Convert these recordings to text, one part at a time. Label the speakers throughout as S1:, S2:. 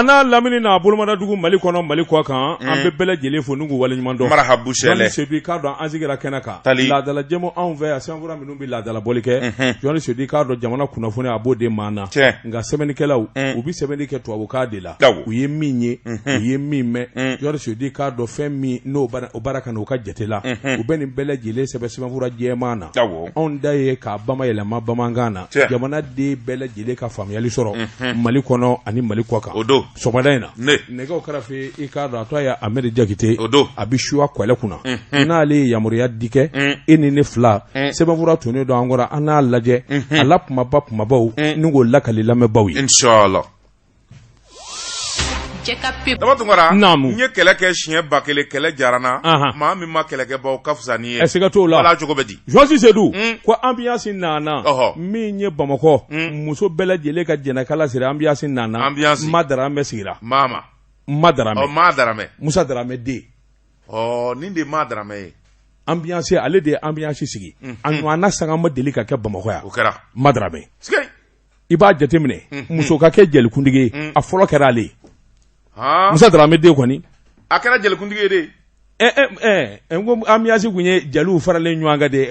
S1: Ana lamini na bolomada dugu Mali kɔnɔ Mali kɔ kan an bɛ bɛɛ lajɛlen fo n'u wale ɲuman dɔn.
S2: Marahabu Sele.
S1: Sedi k'a dɔn an sigira kɛnɛ kan. Laadala jɛmu anw fɛ yan sɛbɛnfura minnu bɛ laadala bɔli kɛ. Jɔnni Sedi k'a dɔn jamana kunnafoni a b'o de maa na. Nka sɛbɛnnikɛlaw u bɛ sɛbɛnni kɛ tubabukan de la. U ye min ye u ye min mɛn. Jɔnni Sedi k'a dɔn fɛn min n'o baara ka n'o ka jate la. U bɛ nin bɛɛ lajɛlen sɛbɛn sɛbɛnfura jɛman na. Anw da ye k'a bamayɛlɛma bamanankan na. Jamana den bɛɛ lajɛlen ka faamuyali sɔrɔ Mali kɔnɔ ani Mali kɔ kan. Sɔgɔmada in na. Nɛgɛw kɛrɛfɛ i k'a dɔn a tɔ ye Amɛri Jakite a bɛ suwa kɔlɛ kunna n'ale ye yamaruya di kɛ e ni ne fila sɛbɛnfura tunnen don an kɔrɔ an n'a lajɛ a la kumabaw ni k'o lakali lamɛnbaaw ye.
S2: Inshallah. Dama Tunkara n ye kɛlɛ kɛ siɲɛ 1000 kɛlɛ jarana maa min ma kɛlɛkɛbaw ka fisa ni ye.
S1: Est-ce que t'o la
S2: ala cogo bɛ di.
S1: Josi Sedu ko ambiance nana min ye Bamakɔ muso bɛɛ lajɛlen ka jɛnɛkala siri ambiance nana Madaramɛ sigira. Madaramɛ Musa Daramɛ den.
S2: Nin de Madaramɛ ye.
S1: Ambiance ale de ye ambiance sigi a ɲɔgɔnna sanga ma deli ka kɛ Bamakɔ yan.
S2: O kɛra
S1: Madaramɛ. I b'a jateminɛ muso ka kɛ jɛlikuntigi ye a fɔlɔ kɛra ale ye. Musa Daramɛ den kɔni
S2: a kɛra jɛlikuntigi ye de.
S1: N ko ambiance kun ye jɛliw faralen ɲɔgɔn kan de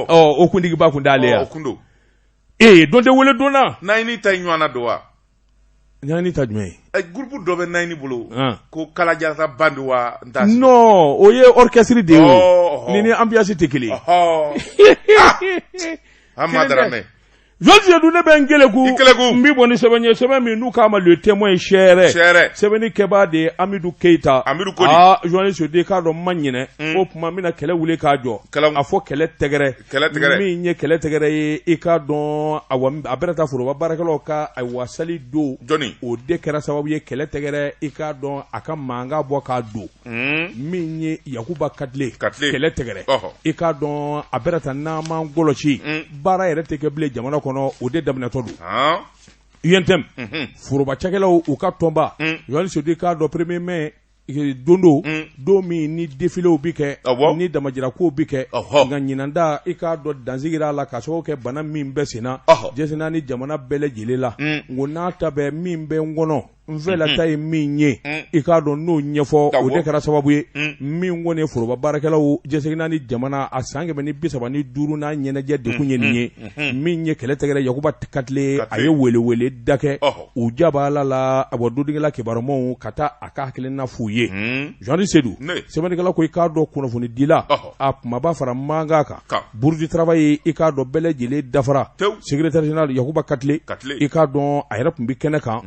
S1: o kuntigiba kun t'ale yan. Don tɛ wele donna.
S2: Naɲini ta ɲɔgɔn na don wa.
S1: Naɲini ta jumɛn ye.
S2: Groupe dɔ bɛ Naɲini bolo ko Kala Jarata band wa.
S1: Non o ye orchestre de ye o ni ambiance tɛ kelen ye.
S2: Madaramɛ.
S1: Jɔsi Sedu ne bɛ n keleku n bɛ bɔ ni sɛbɛn ye sɛbɛn min n'u k'a ma le témoin sɛrɛ sɛbɛnni kɛbaa de ye Amidou Keita Jɔnni Sedu k'a dɔn ma ɲinɛ o tuma n bɛna kɛlɛ wuli k'a jɔ a fɔ kɛlɛ tɛgɛrɛ min ye kɛlɛ tɛgɛrɛ ye i k'a dɔn a bɛna taa foroba baarakɛlaw ka wasali don o de kɛra sababu ye kɛlɛ tɛgɛrɛ i k'a dɔn a ka mankan bɔ k'a don min ye Yakuba Kadile kɛlɛ tɛgɛrɛ i k'a dɔn a bɛna taa n'an m'an gɔlɔsi baara yɛrɛ tɛ kɛ bilen jamana kɔnɔ o de daminɛtɔ don UNTM foroba cakɛlaw u ka tɔnba Jɔnni Sedu k'a dɔn premier mai don min ni défiléw bi kɛ ni damajirakow bi kɛ nka ɲinanda i k'a dɔn dansigir'a la ka sababu kɛ bana min bɛ senna jɛsina ni jamana bɛɛ lajɛlen la ngo n'a ta bɛ min bɛ n kɔnɔ n fɛ la ta ye min ye i k'a dɔn n'o ɲɛfɔ o de kɛra sababu ye min kɔni ye foroba baarakɛlaw jɛsina ni jamana a san 135 n'a ɲɛnajɛ dekun ye nin ye min ye kɛlɛ tɛgɛrɛ Yakuba Kadile a ye welewele da kɛ u jab'a la a bɔ dudingila kibarumaw ka taa a ka hakilina f'u ye Jɔnni Sedu sɛbɛnnikɛla ko i k'a dɔn kunnafoni dila a kumaba fara mankan kan Bourse du Travail i k'a dɔn bɛɛ lajɛlen dafara secrétaire général Yakuba Kadile i k'a dɔn a yɛrɛ tun bɛ kɛnɛ kan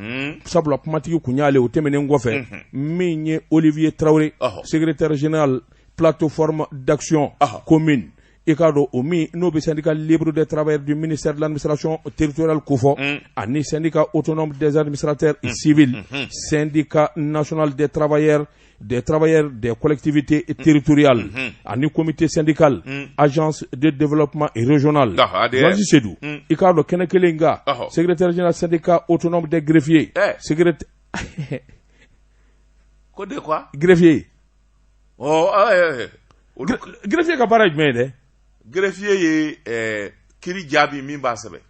S1: sabula kumatigi kun y'ale o tɛmɛnen kɔfɛ min ye Olivier Traoré secrétaire général plateforme d'action commune i k'a dɔn o min n'o bɛ syndicat libre des travailleurs du ministère de l'administration territoriale ko fɔ ani syndicat autonome des administrateurs civils syndicat national des travailleurs des collectivités territoriales ani comité syndical agence de développement régional Jɔnni Sedu i k'a dɔn kɛnɛ kelen kan secrétaire général syndicat autonome des greffiers
S2: ko de quoi
S1: greffier greffier ka baara ye jumɛn ye dɛ.
S2: Greffier ye kiri jaabi min b'a sɛbɛn.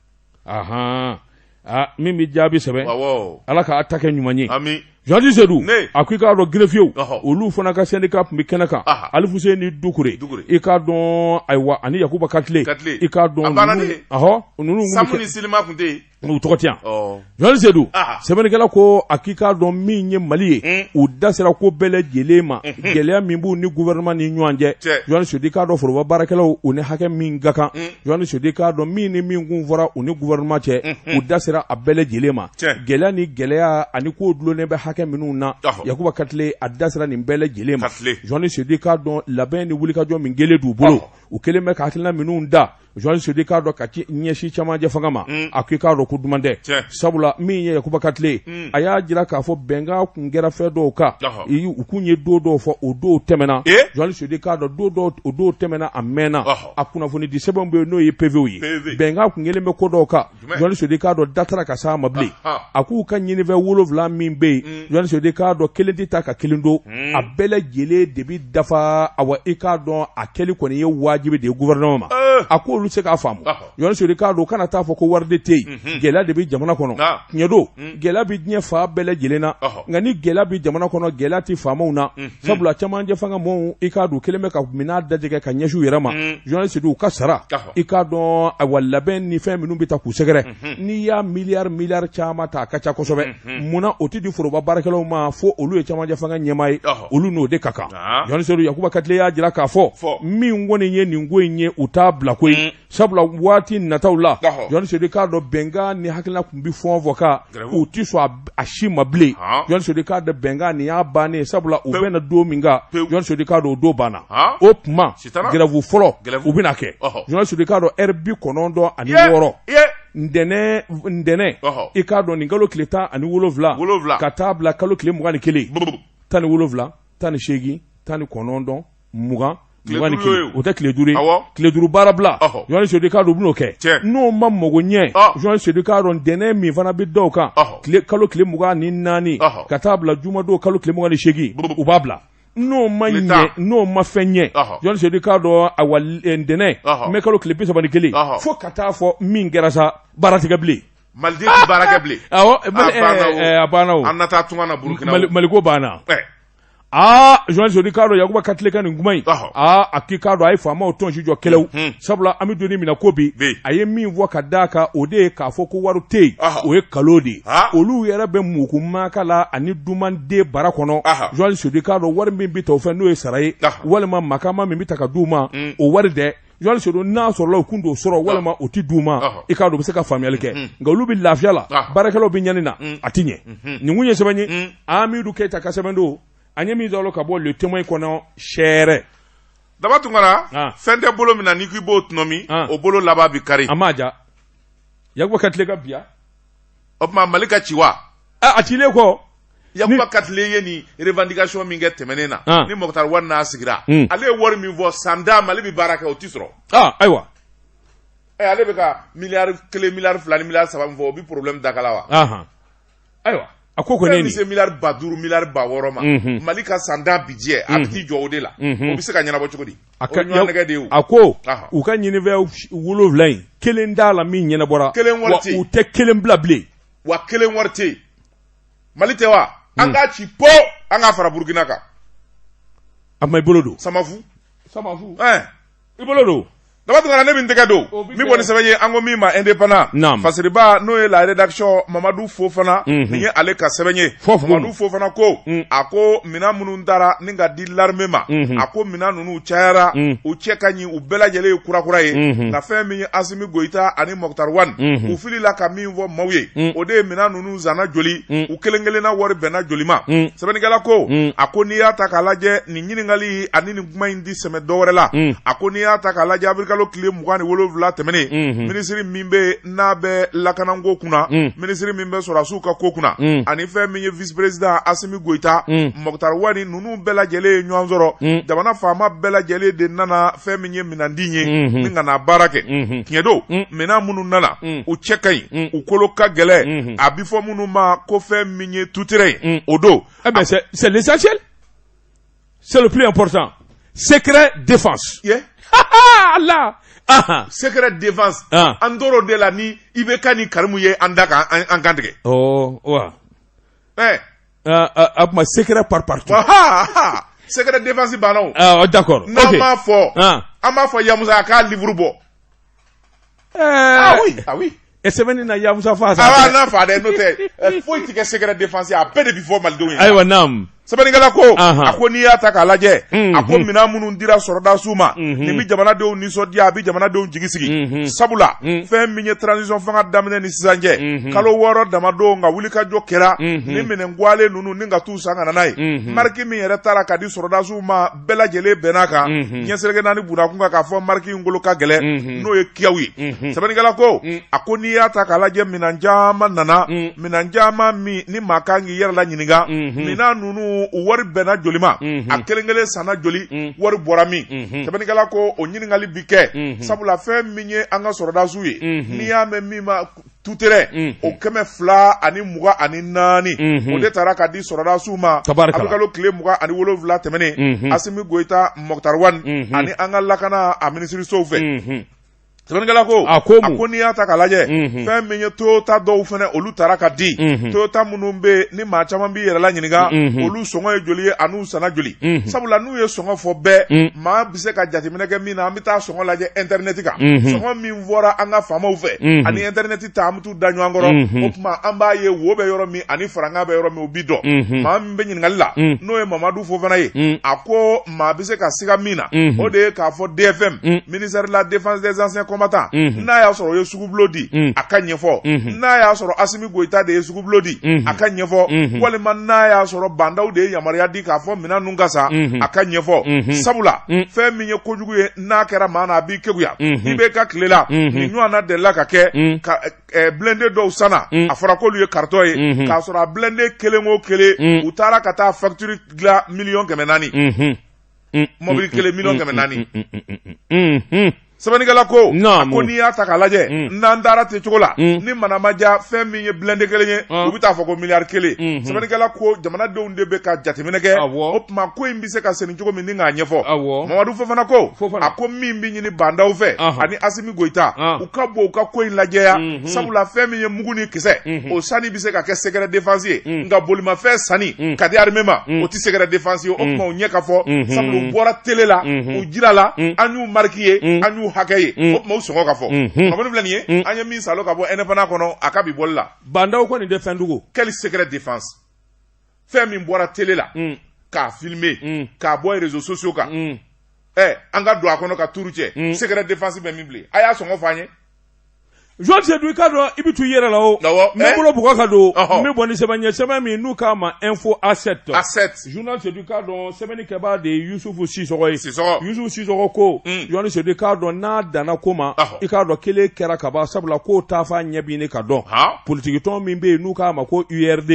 S1: Min bɛ jaabi sɛbɛn ala k'a ta kɛ ɲuman ye. Jɔnni Sedu a ko i k'a dɔn greffier olu fana ka syndicat tun bɛ kɛnɛ kan Ali Fuseni Dukure i k'a dɔn ayiwa ani Yakuba Kadile i k'a dɔn ninnu
S2: Samu ni Silima tun tɛ yen.
S1: U tɔgɔ tɛ yan Jɔnni Sedu sɛbɛnnikɛla ko a k'i k'a dɔn min ye Mali ye u da sera ko bɛɛ lajɛlen ma gɛlɛya min b'u ni gouvernement ni ɲɔgɔn cɛ Jɔnni Sedu k'a dɔn foroba baarakɛlaw u ni hakɛ min ka kan Jɔnni Sedu k'a dɔn min ni min kun fɔra u ni gouvernement cɛ u da sera a bɛɛ lajɛlen ma gɛlɛya ni gɛlɛya ani ko dulonnen bɛ hakɛ minnu na Yakuba Kadile a da sera nin bɛɛ lajɛlen ma Jɔnni Sedu k'a dɔn labɛn ni wulikajɔ min kɛlen d'u bolo u kelen bɛ ka hakilina minnu da Jɔnni Sedu k'a dɔn ka ɲɛsin camancɛ fanga ma a ko i k'a dɔn ko duman tɛ sabula min ye Yakuba Kadile a y'a jira k'a fɔ bɛnkan kun kɛra fɛn dɔw kan u kun ye don dɔw fɔ o don tɛmɛna Jɔnni Sedu k'a dɔn o don tɛmɛna a mɛnna a kunnafoni di sɛbɛnw bɛ yen n'o ye PV ye bɛnkan kun kelen bɛ ko dɔw kan Jɔnni Sedu k'a dɔn da taara ka s'a ma bilen a k'u ka ɲinifɛn 7 min bɛ yen Jɔnni Sedu k'a dɔn kelen tɛ taa ka kelen don a bɛɛ lajɛlen de bi dafa awa i k'a dɔn a kɛli kɔni ye wajibi de ye gouvernement ma a ko olu se k'a faamu Yohane Sodi k'a dɔn kana taa fɔ ko wari de tɛ yen gɛlɛya de bɛ jamana kɔnɔ tiɲɛ don gɛlɛya bɛ diɲɛ fan bɛɛ lajɛlen na nka ni gɛlɛya bɛ jamana kɔnɔ gɛlɛya tɛ faamaw na sabula camancɛ fanga mɔɔw i k'a dɔn kelen bɛ ka minɛn dajɛgɛ ka ɲɛsin u yɛrɛ ma Yohane Sodi u ka sara i k'a dɔn wa labɛn ni fɛn minnu bɛ ta k'u sɛgɛrɛ n'i y'a miliyari caman ta a ka ca kosɛbɛ munna o tɛ di foroba baarakɛlaw ma fo olu ye camancɛ fanga ɲɛmaa ye olu n'o de ka kan Yohane Sodi Yakuba Katile y'a jira k'a fɔ min kɔni ye nin ko in ye u t'a bila koyi sabula waati nataw la Yohane Sodi k'a dɔn bɛnkan ni hakilina tun bɛ fɔn fɔ ka u ti sɔn a si ma bilen Yohane Sodi k'a dɔn bɛnkan nin y'a bannen sabula u bɛna don min kan Yohane Sodi k'a dɔn o don banna o tuma grève fɔlɔ u bɛna kɛ Yohane Sodi k'a dɔn heure 96 ntɛnɛn i k'a dɔn nin kalo tile 17 ka taa bila kalo tile 21 17 18 19 20 21 o tɛ tile 5 ye tile 5 baara bila Yohane Sodi k'a dɔn u bɛn'o kɛ n'o ma mago ɲɛ Yohane Sodi k'a dɔn ntɛnɛn min fana bɛ dɔw kan kalo tile 24 ka taa bila jumadon kalo tile 28 u b'a bila n'o ma fɛn ɲɛ Yohane Sodi k'a dɔn ntɛnɛn mɛ kalo tile 31 fo ka taa fɔ min kɛra sa baara tigɛ bilen
S2: Maliden tɛ baara kɛ bilen
S1: a banna o
S2: an na taa tunga na Burukina
S1: Maliko banna Yohane Sodi k'a dɔn Yakuba Katile ka nin kuma in a k'i k'a dɔn a ye faamaw tɔnsi jɔ kɛlɛw sabula an bɛ don min na ko bi a ye min fɔ ka d'a kan o de ye k'a fɔ ko wari tɛ yen o ye kalo de ye olu yɛrɛ bɛ mukumaka la ani dumanden bara kɔnɔ Yohane Sodi k'a dɔn wari min bɛ ta o fɛ n'o ye sara ye walima makama min bɛ ta ka d'u ma o wari dɛ Yohane Sodi n'a sɔrɔla u kun t'o sɔrɔ walima u tɛ d'u ma i k'a dɔn u bɛ se ka faamuyali kɛ nka olu bɛ lafiya la baarakɛlaw bɛ ɲani na a tɛ ɲɛ nin kun ye sɛbɛn ye Amidou Keita ka sɛbɛn don an ye min dɔn ka bɔ le témoin kɔnɔ sɛɛrɛ
S2: Daba Tunkara fɛn tɛ bolo min na n'i k'i b'o tɔnɔmi o bolo laban bi kari
S1: a ma ja Yakuba Katile ka biya
S2: o tuma Mali ka ci wa
S1: a cilen kɔ
S2: Yakuba Katile ye nin revendication min kɛ tɛmɛnen na ni Mokhtar Wane n'a sigira ale ye wari min fɔ san da Mali bɛ baara kɛ o tɛ sɔrɔ
S1: ayiwa
S2: ale bɛ ka miliyari 1 miliyari 2 ni miliyari 3 min fɔ o bɛ problème dakala wa
S1: ayiwa a ko kɔni
S2: ni se miliyari 5 miliyari 6 ma Mali ka san da budget a bɛ t'i jɔ o de la o bɛ se ka ɲɛnabɔ cogo di
S1: a ko u ka ɲinifɛn 7 in kelen d'a la min ɲɛnabɔra wa u tɛ kelen bila bilen
S2: wa kelen wari tɛ yen Mali tɛ wa an k'a ci po an k'a fara Burukina kan
S1: a ma i bolo don
S2: Samafu
S1: i bolo don
S2: Daba Tunkara ne bɛ n tɛgɛ don min kɔni sɛbɛn ye an ko min ma indépendant fasiriba n'o ye la rédaction Mamadou Fofana nin ye ale ka sɛbɛn ye Mamadou Fofana ko a ko minɛn minnu taara ni ka di l'armée ma a ko minɛn ninnu cayara u cɛ ka ɲi u bɛɛ lajɛlen ye kurakura ye nka fɛn min ye Asimi Goyita ani Mokhtar Wane u filila ka min fɔ maaw ye o de ye minɛn ninnu zanna joli u kelen kelenna wari bɛnna joli ma sɛbɛnnikɛla ko a ko n'i y'a ta k'a lajɛ nin ɲininkali ani nin kuma in di sɛmɛ dɔwɛrɛ la a ko n'i y'a ta k'a lajɛ kalo tile 27 tɛmɛnen minisiri min bɛ n'a bɛ lakanako kunna minisiri min bɛ sɔrɔdasiw ka ko kunna ani fɛn min ye vice président Asimi Goyita Mokhtar Wane ninnu bɛɛ lajɛlen ye ɲɔgɔn sɔrɔ jamana faama bɛɛ lajɛlen de nana fɛn min ye minɛndi ye ni ka na baara kɛ tiɲɛ don minɛn minnu nana u cɛ ka ɲi u kolo ka gɛlɛn a bi fɔ minnu ma ko fɛn min ye tutere ye o don
S1: c'est l'essentiel c'est le plus important secret défense Allah
S2: secret défense an toro de la ni i bɛ ka ni karimu ye an da kan an kan tigɛ
S1: wa a kuma secret par partout
S2: secret défense banna
S1: o d'accord
S2: n'an m'a fɔ an b'a fɔ Yamusa k'a livre bɔ oui
S1: et sɛbɛnni na Yamusa fa
S2: n'a fa dɛ n'o tɛ foyi tɛ kɛ secret défense a bɛɛ de bi fɔ malidenw ye
S1: ayiwa naam
S2: sɛbɛnnikɛla ko a ko n'i y'a ta k'a lajɛ a ko minɛn minnu dira sɔrɔdasiw ma nin bɛ jamanadenw nisɔndiya a bɛ jamanadenw jigi sigi sabula fɛn min ye transition fanga daminɛ ni sisan cɛ kalo 6 damadon ka wulikajɔ kɛra ni minɛn gwalen ninnu ni ka t'u san ka na n'a ye mariki min yɛrɛ taara ka di sɔrɔdasiw ma bɛɛ lajɛlen bɛnna kan ɲɛsɛrɛgɛ naani bunakun kan k'a fɔ mariki in ngolo ka gɛlɛn n'o ye kiyaw ye sɛbɛnnikɛla ko a ko n'i y'a ta k'a lajɛ minɛn caman nana minɛn caman min ni maa kan k'i yɛrɛ la ɲininka minɛn ninnu wari bɛnna joli ma a kelen kelen sanna joli wari bɔra min sɛbɛnnikɛla ko o ɲininkali bi kɛ sabula fɛn min ye an ka sɔrɔdasiw ye n'i y'a mɛn min ma tutere o 224 o de taara ka di sɔrɔdasiw ma a bɛ kalo tile 27 tɛmɛnen Asimi Goyita Mokhtar Wane ani an ka lakana a minisirisow fɛ sɛbɛnnikɛla ko a ko n'i y'a ta k'a lajɛ fɛn min ye Toyota dɔw fɛnɛ olu taara ka di Toyota minnu bɛ ni maa caman b'i yɛrɛ la ɲininka olu sɔngɔ ye joli ye a n'u sanna joli sabula n'u ye sɔngɔ fɔ bɛɛ maa bɛ se ka jateminɛ kɛ min na an bɛ taa sɔngɔ lajɛ internet kan sɔngɔ min fɔra an ka faamaw fɛ ani internet ta an bɛ t'u da ɲɔgɔn kɔrɔ o tuma an b'a ye wo bɛ yɔrɔ min ani faranga bɛ yɔrɔ min o bi dɔn maa min bɛ ɲininkali la n'o ye Mamadu Fofana ye a ko maa bɛ se ka siga min na o de ye k'a fɔ DFM ministère de la défense des anciens combattants n'a y'a sɔrɔ o ye sugubulon di a ka ɲɛfɔ n'a y'a sɔrɔ Asimi Goyita de ye sugubulon di a ka ɲɛfɔ walima n'a y'a sɔrɔ bandaw de ye yamaruya di k'a fɔ minɛn ninnu ka sa a ka ɲɛfɔ sabula fɛn min ye kojugu ye n'a kɛra maa na a b'i keguya i bɛ ka tile la nin ɲɔgɔnna delila ka kɛ ka blindé dɔw sanna a fɔra k'olu ye karitɔ ye k'a sɔrɔ a blindé kelen o kelen u taara ka taa facture dilan 400,000 mobili kelen 400,000 sɛbɛnnikɛla ko a ko n'i y'a ta k'a lajɛ n'an taara ten cogo la ni mana ma ja fɛn min ye blindé kelen ye u bɛ taa fɔ ko miliyari 1 sɛbɛnnikɛla ko jamanadenw de bɛ ka jateminɛ kɛ o tuma ko in bɛ se ka senni cogo min ni k'a ɲɛfɔ Mamadu Fofana ko a ko min bɛ ɲini bandaw fɛ ani Asimi Goyita u ka bɔ u ka ko in lajɛya sabula fɛn min ye mugu ni kisɛ o sanni bɛ se ka kɛ secret défense ye nka bolimafɛn sanni ka di armée ma o tɛ secret défense ye o tuma u ɲɛ ka fɔ sabula u bɔra télé la u jira la an y'u marqué ye an y'u hakɛ ye o tuma u sɔngɔ ka fɔ Mamadu filɛ nin ye an ye min salo ka bɔ indépendant kɔnɔ a ka bi bɔli la
S1: bandaw kɔni tɛ fɛn dogo
S2: quel secret défense fɛn min bɔra télé la k'a filmer k'a bɔ réseaux sociaux kan an ka don a kɔnɔ ka tuuru cɛ secret défense bɛ min bilen a y'a sɔngɔ fɔ an ye
S1: Jean Seydou i ka dɔn i bɛ t'u yɛrɛ la o ne bolo bugɔ ka don n bɛ bɔ ni sɛbɛn ye sɛbɛn min n'u k'a ma info A7 journal Seydou i ka dɔn sɛbɛnnikɛbaa de ye Yusufu Sisɔgɔ ye Yusufu Sisɔgɔ ko Jean Seydou i k'a dɔn n'a danna ko ma i k'a dɔn kelen kɛra ka ban sabula k'o t'a fɔ a ɲɛ b'i ne ka dɔn politikitɔn min bɛ yen n'u k'a ma ko URD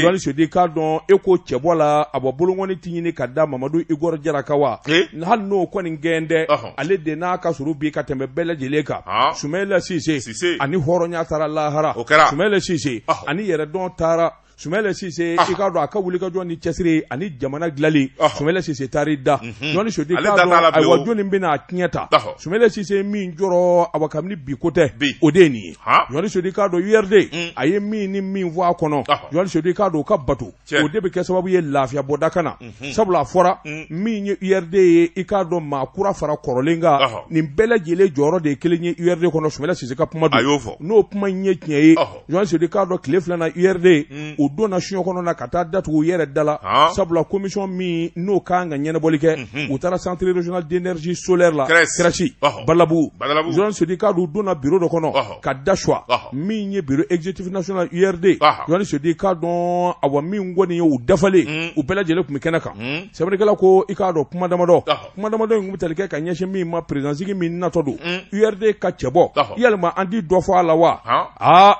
S1: Jean Seydou i k'a dɔn e ko cɛbɔ la a bɔ bolokɔni tɛ ɲini ka da Mamadu Igor Jaraka wa hali n'o kɔni gɛn dɛ ale de n'a ka suru bi ka tɛmɛ bɛɛ lajɛlen kan Soumaïla Cissé ani hɔrɔnya taara lahara Soumaïla Cissé ani yɛrɛdɔn taara Soumaïla Cissé i k'a dɔn a ka wulikajɔ ni cɛsiri ani jamana dilanli Soumaïla Cissé taar'i da Jean Seydou i k'a dɔn ayiwa jɔnni bɛna a tiɲɛ ta Soumaïla Cissé min jɔrɔ awa kabini bi ko tɛ o de ye nin ye Jean Seydou i k'a dɔn URD a ye min ni min fɔ a kɔnɔ Jean Seydou i k'a dɔn o ka bato o de bɛ kɛ sababu ye lafiya bɔda ka na sabula a fɔra min ye URD ye i k'a dɔn maa kura fara kɔrɔlen kan nin bɛɛ lajɛlen jɔyɔrɔ de ye kelen ye URD kɔnɔ Soumaïla Cissé ka kuma don n'o kuma in ye tiɲɛ ye Jean Seydou i k'a dɔn tile filanan URD o donna siɲɔ kɔnɔ na ka taa datugu yɛrɛ da la sabula commission min n'o kan ka ɲɛnabɔli kɛ u taara centre régional d'énergie solaire la Kɛrɛsi Balabugu Jean Seydou i k'a dɔn u donna bureau dɔ kɔnɔ ka da choix min ye bureau exécutif national URD Jean Seydou i k'a dɔn awa min kɔni ye u dafalen u bɛɛ lajɛlen tun bɛ kɛnɛ kan sɛbɛnnikɛla ko i k'a dɔn kuma damadɔ in tun bɛ tali kɛ ka ɲɛsin min ma présidentsigi min natɔ don URD ka cɛbɔ yalima an di dɔ fɔ a la wa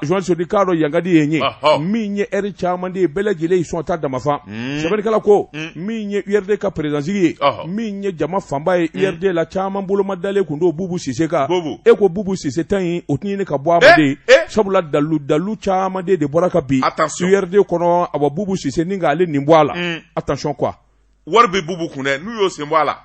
S1: Jean Seydou i k'a dɔn yankadi ye n ye min ye ɛri caman de bɛɛ lajɛlen yi sɔn ta damafa sɛbɛnnikɛla ko min ye URD ka présidentsigi ye min ye jama fanba ye URD la caman boloma dalen kun don Bubu Sise kan e ko Bubu Sise ta in o tɛ ɲini ka bɔ a ma de sabula dalu caman de bɔra ka bi URD kɔnɔ awa Bubu Sise ni k'ale nin bɔ a la attention quoi
S2: wari bɛ Bubu kun dɛ n'u y'o sen bɔ a la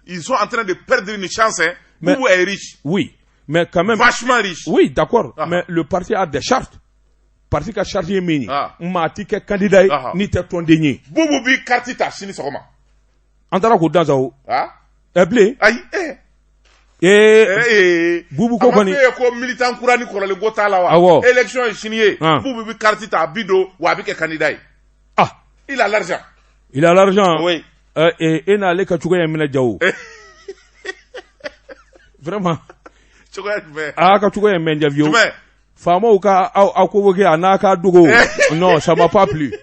S2: ils sont en train de perdre une chance Bubu est riche
S1: oui mais quand même
S2: vachement riche
S1: oui d'accord mais le parti a des chartes parti ka charte ye min ye maa ti kɛ candidat ye n'i tɛ tɔnden ye
S2: Bubu bi carte ta sini sɔgɔma
S1: an taara k'o dan sa o bilen
S2: ayi
S1: Bubu ko kɔni
S2: a ma f'e ye ko militant kura ni kɔrɔlen ko t'a la wa élection ye sini ye Bubu bi carte ta a bi don wa a bi kɛ candidat ye il a l'argent
S1: oui e n'ale ka cogoya minɛ jawo vraiment
S2: cogoya jumɛn
S1: ka cogoya mɛn ja fiyewu faamaw ka aw convoqué a n'a ka dogo non ça m'a pas plu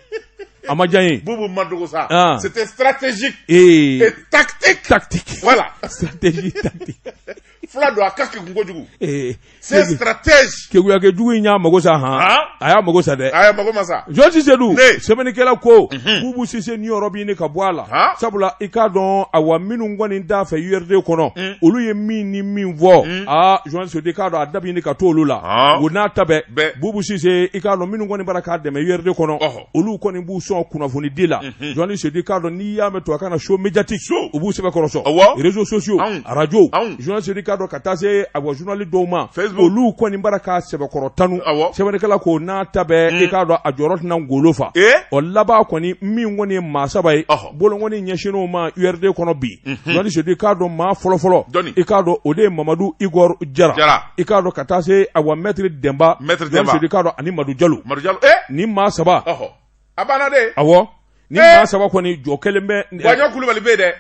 S1: a ma diya n ye
S2: Bubu ma dogo sa c'était stratégique
S1: et
S2: tactique
S1: voilà stratégie tactique
S2: fula do akake kungojugu c'est stratège
S1: keguya ke jugu nya mago sa aya mago sa de
S2: aya mago masa
S1: George Sedou semeni kela ko bubu sise ni orobi ni ka boala sabula ikadon awa minu ngoni da fa URD kono olu ye min ni min vo George Sedou kado adabi ni ka tolu la wona tabe bubu sise ikadon minu ngoni baraka de me URD kono olu koni bu so kuna funi dila George Sedou kado ni ya meto kana show médiatique ubu sebe koroso réseaux sociaux radio George Sedou kado katase awa journaliste doma olu koni baraka sebe korotanu sebe kala ko na tabe ikado ajorot na ngolofa o laba koni min ngoni masaba yi bolo ngoni nyeshino ma URD kono bi Johnny Sedou ikado ma folo ikado ode Mamadou Igor Jara ikado katase awa maître Demba Johnny Sedou ikado ani Madou Diallo ni masaba
S2: abana de
S1: ni masaba koni jokelembe
S2: wanyo kulubali be de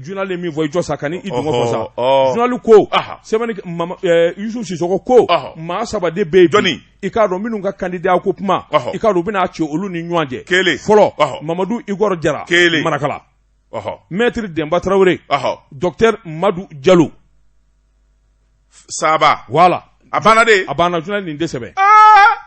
S1: journal mi voy josa kani idungo fosa journal ko semani Yusuf Sissoko ko ma saba de be ikado minu nga candidat ko puma ikado bina achi olu ni nyuanje folo Mamadou Igor Jara Marakala maître Demba Traoré docteur Madou Diallo
S2: Saba
S1: voilà
S2: abana
S1: journal ni ndesebe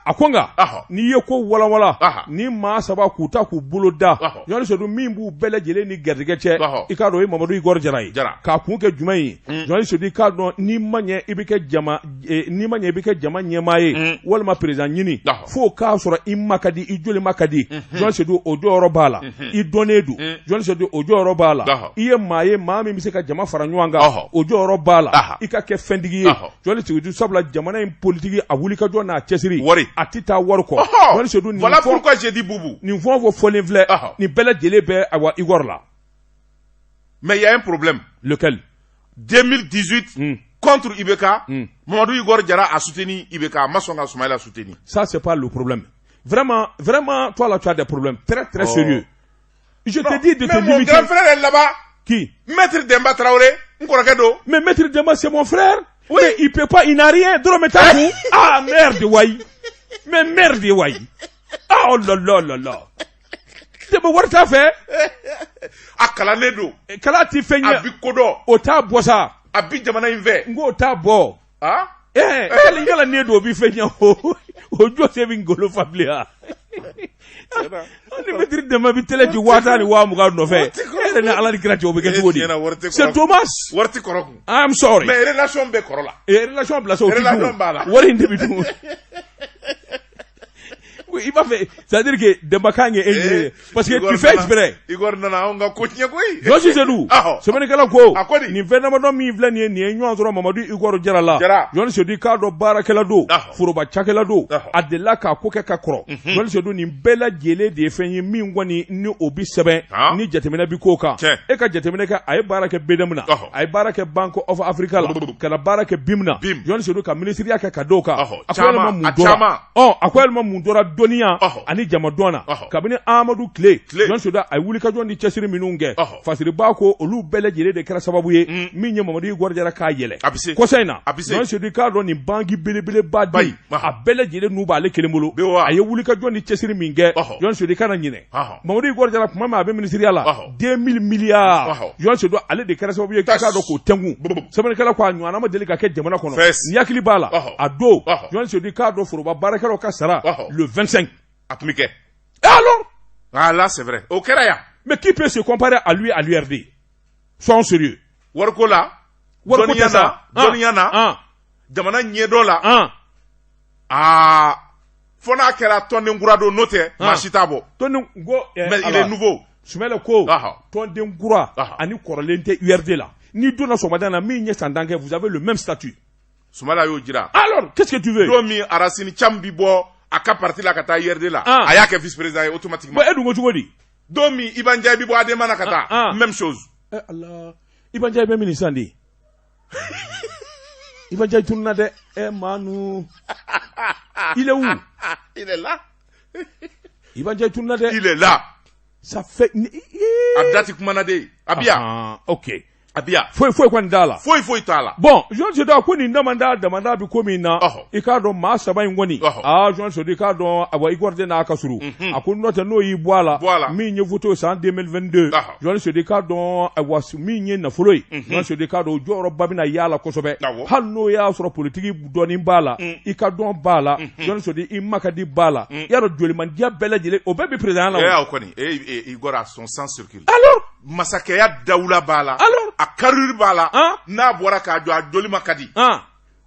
S1: akonga ni ye ko wala ni ma saba kuta ku boloda Johnny Sedou mimbu bele jele ni gergeche ikado e Mamadou Igor Jara ka kunke jumai Johnny Sedou ikado ni manye ibike jama nyemaye walma president nyini fo ka soro imakadi ijole makadi Johnny Sedou ojo robala idonedu Johnny Sedou ojo robala iye maye mami miseka jama faranywanga ojo robala ikake fendigi Johnny Sedou sabla jamana in politique a wuli ka jona chesiri atita warko Johnny Sedou ni
S2: voilà pourquoi j'ai dit boubou
S1: ni vo folenvle ni bele jele be awa Igor la
S2: mais il y a un problème
S1: lequel
S2: 2018 contre Ibeka Mamadou Igor Jara a soutenu Ibeka Masonga Soumaïla a soutenu
S1: ça c'est pas le problème vraiment toi là tu as des problèmes très sérieux je te dis de te limiter
S2: mon grand frère est là-bas
S1: qui
S2: maître Demba Traoré
S1: mais maître Demba c'est mon frère oui mais il n'a rien Drometakou merde wai mais merde wai oh là Demba warta fait
S2: akalanedo
S1: kala ti fenya
S2: abikodo
S1: ota bosa
S2: abi jamana inve
S1: ngo ta bo kala nedo bi fenya ojo se bi ngolo fablia on maître Demba bi tele di wata ni wa mu ga no fe na ala di grati obeke wodi c'est Thomas
S2: warti koroku
S1: I'm sorry
S2: mais relation be korola
S1: relation bla so wari ndebi tu il va faire c'est-à-dire que Demba Kangé est parce que tu fais exprès
S2: Igor nana on ga kotinya koy
S1: Johnny Sedou semeni kala ko ni venama do mi vle ni enyo azoro Mamadou Igor Jara la Johnny Sedou ka do barakela do furoba chakela do adela ka ko ke ka kro Johnny Sedou ni bela jele de fenyi mi ngwani ni obi seben ni jatemena bi ko ka e ka jatemena ka ay baraka bedamna ay baraka Bank of Africa la kala baraka bimna Johnny Sedou ka ministry ya ka do ka akwelma mundora Donia ani Jamadona kabini Amadou Clé Johnny Sedou ay wuli ka joni chesiri minunge fasiri bako olu bele jele de kera sababu ye minye Mamadou Igor Jara ka yele ko sayna Johnny Sedou ka do ni bangi belebele badi a bele jele nuba ale kelemolo ay wuli ka joni chesiri minge Johnny Sedou kana nyine Mamadou Igor Jara kuma ma be ministry ala 2000 milliards Johnny Sedou ale de kera sababu ye ka do ko tengu sabani kala kwa nywana ma dele ka ke jamana kono ni yakili bala ado Johnny Sedou ka do foroba barakalo ka sara le 25
S2: appliqué
S1: alors
S2: là c'est vrai au Keraya
S1: mais qui peut se comparer à lui à l'URD soyons sérieux
S2: Warkola Doniana jamana nyedola fona kera tonde ngurado note machitabo
S1: tonde ngo
S2: mais il est nouveau
S1: sumele ko tonde ngura ani korolente URD la ni dona somadana mi nye sandange vous avez le même statut
S2: sumala yo jira
S1: alors qu'est-ce que tu veux
S2: domi arasini chambibo aka parti la kata URD la ayake vice président automatiquement
S1: edu ngo chugodi
S2: domi Ibanja bibo adema na kata même chose
S1: Allah Ibanja be ministre ndi Ibanja tunna de manu il est où
S2: il est là
S1: Ibanja tunna de
S2: il est là
S1: ça fait
S2: Abdati Kumanade Abia
S1: OK
S2: Abiya.
S1: Foyi kɔni t'a la.
S2: Foyi t'a la.
S1: Bon, Jean Soda ko nin damanda bi ko min na. I k'a dɔn maa saba in kɔni. Jean Soda i k'a dɔn awa Igor de n'a ka suru. A ko n'o tɛ n'o y'i bɔ a la. Min ye voté san 2022. Jean Soda i k'a dɔn awa min ye nafolo ye. Jean Soda i k'a dɔn o jɔyɔrɔba bɛna y'a la kosɛbɛ. Hali n'o y'a sɔrɔ politiki dɔɔni b'a la. I ka dɔn b'a la. Jean Soda i ma ka di b'a la. I y'a dɔn jolimandiya bɛɛ lajɛlen o bɛɛ bi président la.
S2: O kɔni Igor a son sang circule. Alors masakɛya dawula b'a la. Alors a carrure b'a la. N'a bɔra k'a jɔ a joli ma ka di.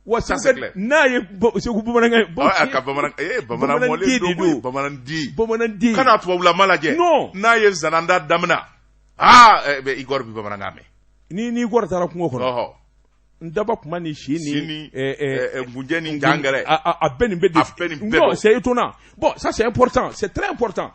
S1: Wa sɛgɛ n'a ye segu bamanankan
S2: ka bamanan mɔlen don koyi bamanan di kana tubabulama lajɛ n'a ye zananda daminɛ Igor bi bamanankan mɛn
S1: ni Igor taara kungo kɔnɔ n daba kuma ni si ni
S2: ngunjɛ ni jangɛrɛ
S1: a bɛɛ nin bɛ non c'est étonnant bon ça c'est important c'est très important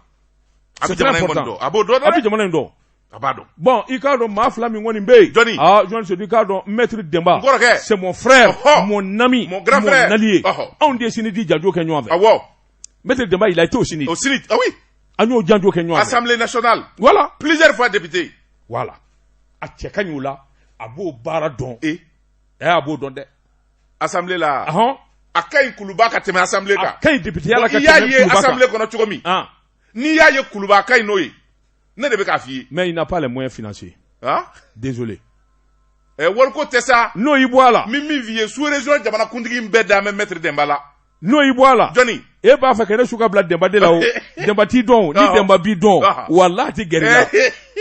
S2: c'est très important a b'o dɔn dɛ
S1: a bɛ jamana in dɔn
S2: a b'a dɔn.
S1: Bon, i k'a dɔn maa fila min kɔni bɛ yen.
S2: Jɔnni.
S1: Jean Soda i k'a dɔn Maître Demba.
S2: N kɔrɔkɛ.
S1: C'est mon frère. Mon ami.
S2: Mon grand frère.
S1: Mon allié. Anw de ye sini di janjo kɛ ɲɔgɔn fɛ.
S2: Awɔ.
S1: Maître Demba il a été au Sini.
S2: Au Sini, ah oui.
S1: An y'o janjo kɛ ɲɔgɔn fɛ.
S2: Assemblée nationale.
S1: Voilà.
S2: Plusieurs fois député.
S1: Voilà. A cɛ ka ɲi o la, a b'o baara dɔn. A b'o dɔn dɛ.
S2: Assemblée la. A ka ɲi Kuluba ka tɛmɛ Assemblée kan.
S1: A ka ɲi député ya la ka tɛmɛ
S2: Kuluba kan. I y'a ye Assemblée kɔnɔ cogo min. N'i y'a ye Kuluba a ka ɲi n'o ye. Ne de bɛ k'a f'i ye.
S1: Mais il n'a pas les moyens financiers. Désolé.
S2: Wariko tɛ sa.
S1: N'o y'i bɔ a la.
S2: Min f'i ye sous-région jamanakuntigi in bɛɛ dan bɛ Maître Demba la.
S1: N'o y'i bɔ a la.
S2: Jɔnni.
S1: E b'a fɛ ka ne su ka bila Demba de la o. Demba t'i dɔn ni Demba b'i dɔn. Walahi a tɛ gɛrɛ i la.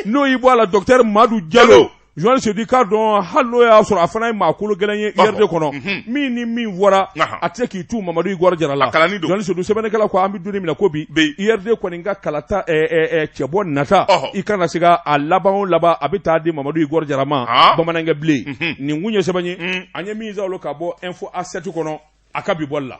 S1: N'o y'i bɔ a la docteur Madu Diallo. Jean Soda i k'a dɔn hali n'o y'a sɔrɔ a fana ye maa kolo gɛlɛn ye IRD kɔnɔ. Min ni min fɔra a tɛ se k'i tu Mamadu Igor Jara la. Jean Soda sɛbɛnnikɛla ko an bɛ don min na ko bi IRD kɔni ka kalata cɛbɔ nata i kana se ka a laban o laban a bɛ taa di Mamadu Igor Jara ma bamanankɛ bilen. Nin kun ye sɛbɛn ye an ye min zalo ka bɔ info A7 kɔnɔ a ka bi bɔli la.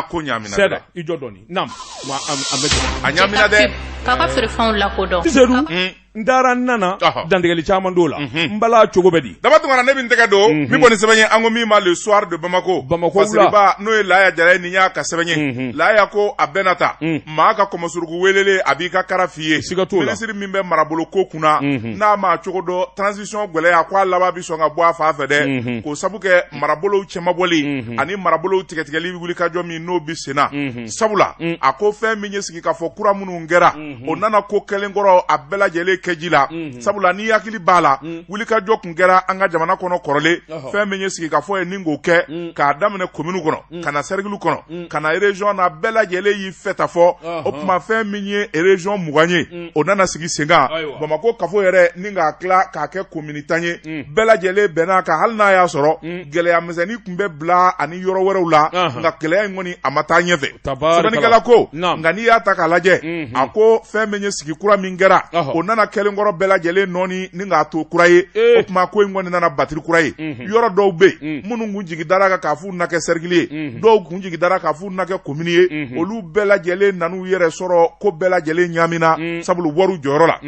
S2: Ko ɲamina dɛ.
S1: Sɛda i jɔ dɔɔni. Naam. An bɛ jɔ.
S2: A ɲamina dɛ.
S3: K'a ka feerefɛnw lakodɔn.
S1: Sisedu. N taara n nana dantigɛli caman d'o la. N bala cogo bɛ di.
S2: Daba tuma ne bɛ n tɛgɛ don. Min kɔni sɛbɛn ye an ko min ma le soir de Bamako. Fasiriba n'o ye Laya Jara ye nin y'a ka sɛbɛn ye. Laya ko a bɛɛ na ta. Maa ka kɔmɔsuruku welele a b'i ka kara f'i ye.
S1: Siga t'o la.
S2: Minisiri min bɛ marabolo ko kunna. N'a ma cogo dɔ transition gɛlɛya ko a laban bi sɔn ka bɔ a fa fɛ dɛ. K'o sabu kɛ marabolow cɛmabɔli ani marabolow tigɛtigɛli wuli ka jɔ min n'o bi sen na. Sabula a ko fɛn min ye sigi ka fɔ kura minnu kɛra o nana ko kelen kɔrɔ a bɛɛ lajɛlen kɛ ji la. Sabula ni hakili b'a la wulikajɔ kun kɛra an ka jamana kɔnɔ kɔrɔlen fɛn min ye sigi ka fɔ ye ni k'o kɛ k'a daminɛ commune kɔnɔ ka na cercle kɔnɔ ka na région na bɛɛ lajɛlen y'i fɛta fɔ o tuma fɛn min ye région 20 ye o nana sigi sen kan Bamako kafo yɛrɛ ni k'a tila k'a kɛ commune 10 ye bɛɛ lajɛlen bɛnna kan hali n'a y'a sɔrɔ gɛlɛya misɛnnin kun bɛ bila ani yɔrɔ wɛrɛw la nka gɛlɛya in kɔni a ma taa ɲɛfɛ sɛbɛnnikɛla ko nka n'i y'a ta k'a lajɛ a ko fɛn min ye sigi kura min kɛra o nana kelen kɔrɔ bɛɛ lajɛlen nɔɔni ni k'a to kura ye o tuma ko in kɔni nana batiri kura ye yɔrɔ dɔw bɛ yen minnu kun jigi dara kan k'a f'u na kɛ cercle ye dɔw kun jigi dara k'a f'u na kɛ commune ye olu bɛɛ lajɛlen nan'u yɛrɛ sɔrɔ ko bɛɛ lajɛlen ɲamina sabula wariw jɔyɔrɔ la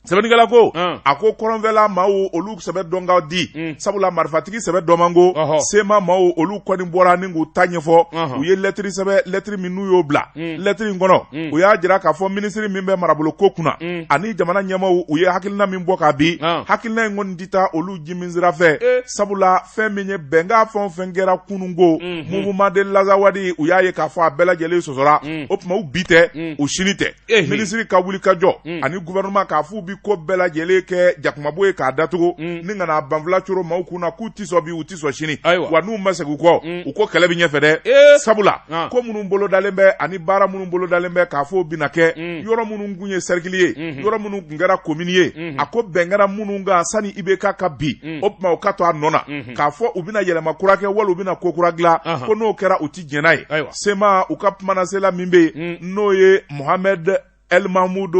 S2: sɛbɛnnikɛla ko a ko kɔrɔnfɛla maaw olu sɛbɛ dɔn ka di sabula marifatigi sɛbɛ dɔn man go sema maaw olu kɔni bɔra ni k'u ta ɲɛfɔ u ye lɛtiri sɛbɛ lɛtiri min n'u y'o bila lɛtiri in kɔnɔ u y'a jira k'a fɔ minisiri min bɛ marabolo ko kunna ani jamana ɲɛmaaw u ye hakilina min bɔ k'a bi hakilina in kɔni tɛ taa olu jimin sira fɛ sabula fɛn min ye bɛnkan fɛn o fɛn kɛra kununko mouvement de lazawadi u y'a ye k'a fɔ a bɛɛ lajɛlen sɔsɔra o tuma u bi tɛ u sini tɛ minisiri ka wuli ka jɔ ani gouvernement k'a f'u bi ko bɛɛ lajɛlen kɛ jakumabo ye k'a datugu ni ka na banfula coro maaw kunna k'u ti sɔn bi u ti sɔn sini wa n'u ma segin u kɔ u ko kɛlɛ bɛ ɲɛfɛ dɛ sabula ko minnu bolodalen bɛ ani baara minnu bolodalen bɛ k'a fɔ bɛna kɛ yɔrɔ minnu kun ye cercle ye yɔrɔ minnu kun kɛra commune ye a ko bɛn kɛra minnu kan sani IBK ka bi o tuma u ka to a nɔ na k'a fɔ u bɛna yɛlɛma kura kɛ wali u bɛna ko kura dilan ko n'o kɛra u ti jɛn n'a ye sema u ka kumanasela min bɛ yen n'o ye Mohamed El Mahmoud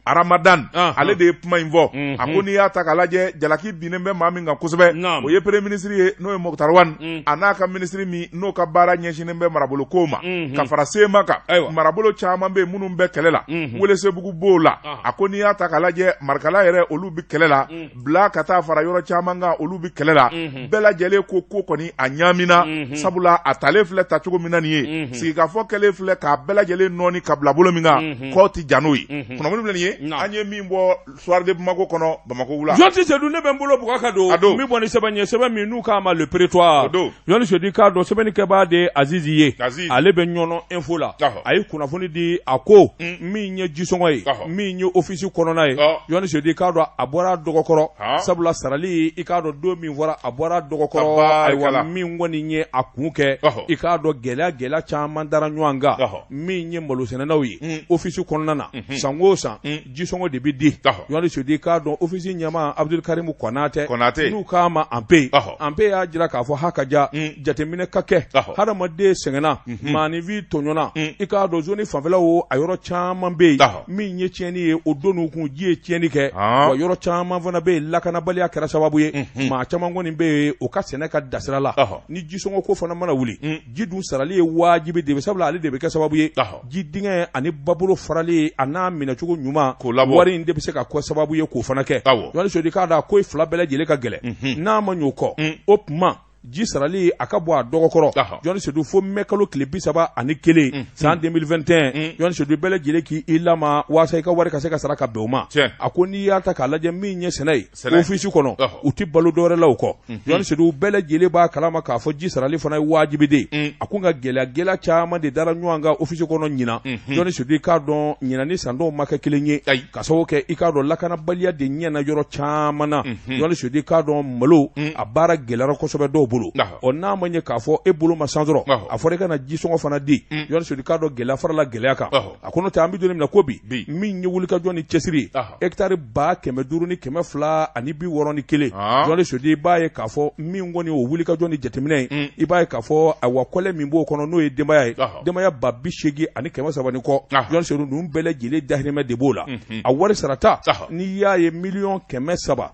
S2: Ramadan ale de ye kuma in fɔ a ko n'i y'a ta k'a lajɛ jalaki binnen bɛ maa min kan kosɛbɛ o ye premier ministre ye n'o ye Mokhtar Wane a n'a ka ministre min n'o ka baara ɲɛsinnen bɛ marabolo kow ma ka fara sema kan marabolo caman bɛ yen minnu bɛ kɛlɛ la Welesebugu b'o la a ko n'i y'a ta k'a lajɛ marikala yɛrɛ olu bɛ kɛlɛ la bila ka taa fara yɔrɔ caman kan olu bɛ kɛlɛ la bɛɛ lajɛlen ko kɔni a ɲamina sabula a talen filɛ ta cogo min na nin ye sigikafɔ kɛlen filɛ k'a bɛɛ lajɛlen nɔɔni ka bila bolo min kan kɔ ti ja n'o ye kunnafoni filɛ nin ye an ye min bɔ soir de Bamako kɔnɔ Bamako wula
S1: Jonti Seydou ne bɛ n bolo bugaka don min bɔ ni sɛbɛn ye sɛbɛn min n'u k'a ma le prétoire Joni Seydou k'a dɔn sɛbɛnnikɛbaa de Azizi ye ale bɛ ɲɔnɔ info la a ye kunnafoni di a ko min ye jisɔngɔ ye min ye office kɔnɔna ye Joni Seydou k'a dɔn a bɔra dɔgɔkɔrɔ sabula sarali i k'a dɔn don min fɔra a bɔra dɔgɔkɔrɔ ayiwa min kɔni ye a kun kɛ i k'a dɔn gɛlɛya caman dara ɲɔgɔn kan min ye malosɛnɛnaw ye office kɔnɔna na san o san jisɔngɔ de bɛ di Joni Seydou k'a dɔn office ɲɛmaa Abdul Karim Konate n'u k'a ma Anpe y'a jira k'a fɔ hakaja jateminɛ ka kɛ hadamaden sɛgɛnna maanifin tɔɲɔna i k'a dɔn zone fanfɛlaw a yɔrɔ caman bɛ yen min ye tiɲɛni ye o don n'u kun ji ye tiɲɛni kɛ wa yɔrɔ caman fana bɛ yen lakanabaliya kɛra sababu ye maa caman kɔni bɛ yen o ka sɛnɛ ka dasira la ni jisɔngɔ ko fana mana wuli ji dun sarali ye wajibi de sabula ale de bɛ kɛ sababu ye ji dingɛ ani babolo farali a n'a minɛcogo ɲuman wari in de bɛ se ka kɛ sababu ye k'o fana kɛ Joni Seydou k'a dɔn ko fila bɛɛ lajɛlen ka gɛlɛn n'a ma ɲ'o kɔ o tuma ji sarali a ka bɔ a dɔgɔkɔrɔ Joni Seydou fo mɛ kalo tile 31 san 2021 Joni Seydou bɛɛ lajɛlen k'i lama waasa i ka wari ka se ka sara ka bɛn o ma a ko n'i y'a ta k'a lajɛ min ye sɛnɛ ye office kɔnɔ u ti balo dɔwɛrɛ la o kɔ Joni Seydou bɛɛ lajɛlen b'a kalama k'a fɔ ji sarali fana ye wajibi de a ko nka gɛlɛya caman de dara ɲɔgɔn kan office kɔnɔ ɲina Joni Seydou k'a dɔn ɲina ni san dɔw ma kɛ kelen ye ka sababu kɛ i k'a dɔn lakanabaliya de ɲɛna yɔrɔ caman na Joni Seydou k'a dɔn malo a baara gɛlɛyara kosɛbɛ dɔw bolo n'a ma ɲɛ k'a fɔ e bolo ma san dɔrɔn a fɔra i ka na jisɔngɔ fana di Joni Seydou k'a dɔn gɛlɛya farala gɛlɛya kan a ko n'o tɛ an bɛ don min na ko bi min ye wulikajɔ ni cɛsiri hectare 500 ni 200 ani 61 Joni Seydou i b'a ye k'a fɔ min kɔni o wulikajɔ ni jateminɛ ye i b'a ye k'a fɔ ayiwa kɔlɛ min b'o kɔnɔ n'o ye denbaya ye denbaya 80 ani 300 ni kɔ Joni Seydou ninnu bɛɛ lajɛlen dahirimɛ de b'o la a wari sarata n'i y'a ye 1,300,000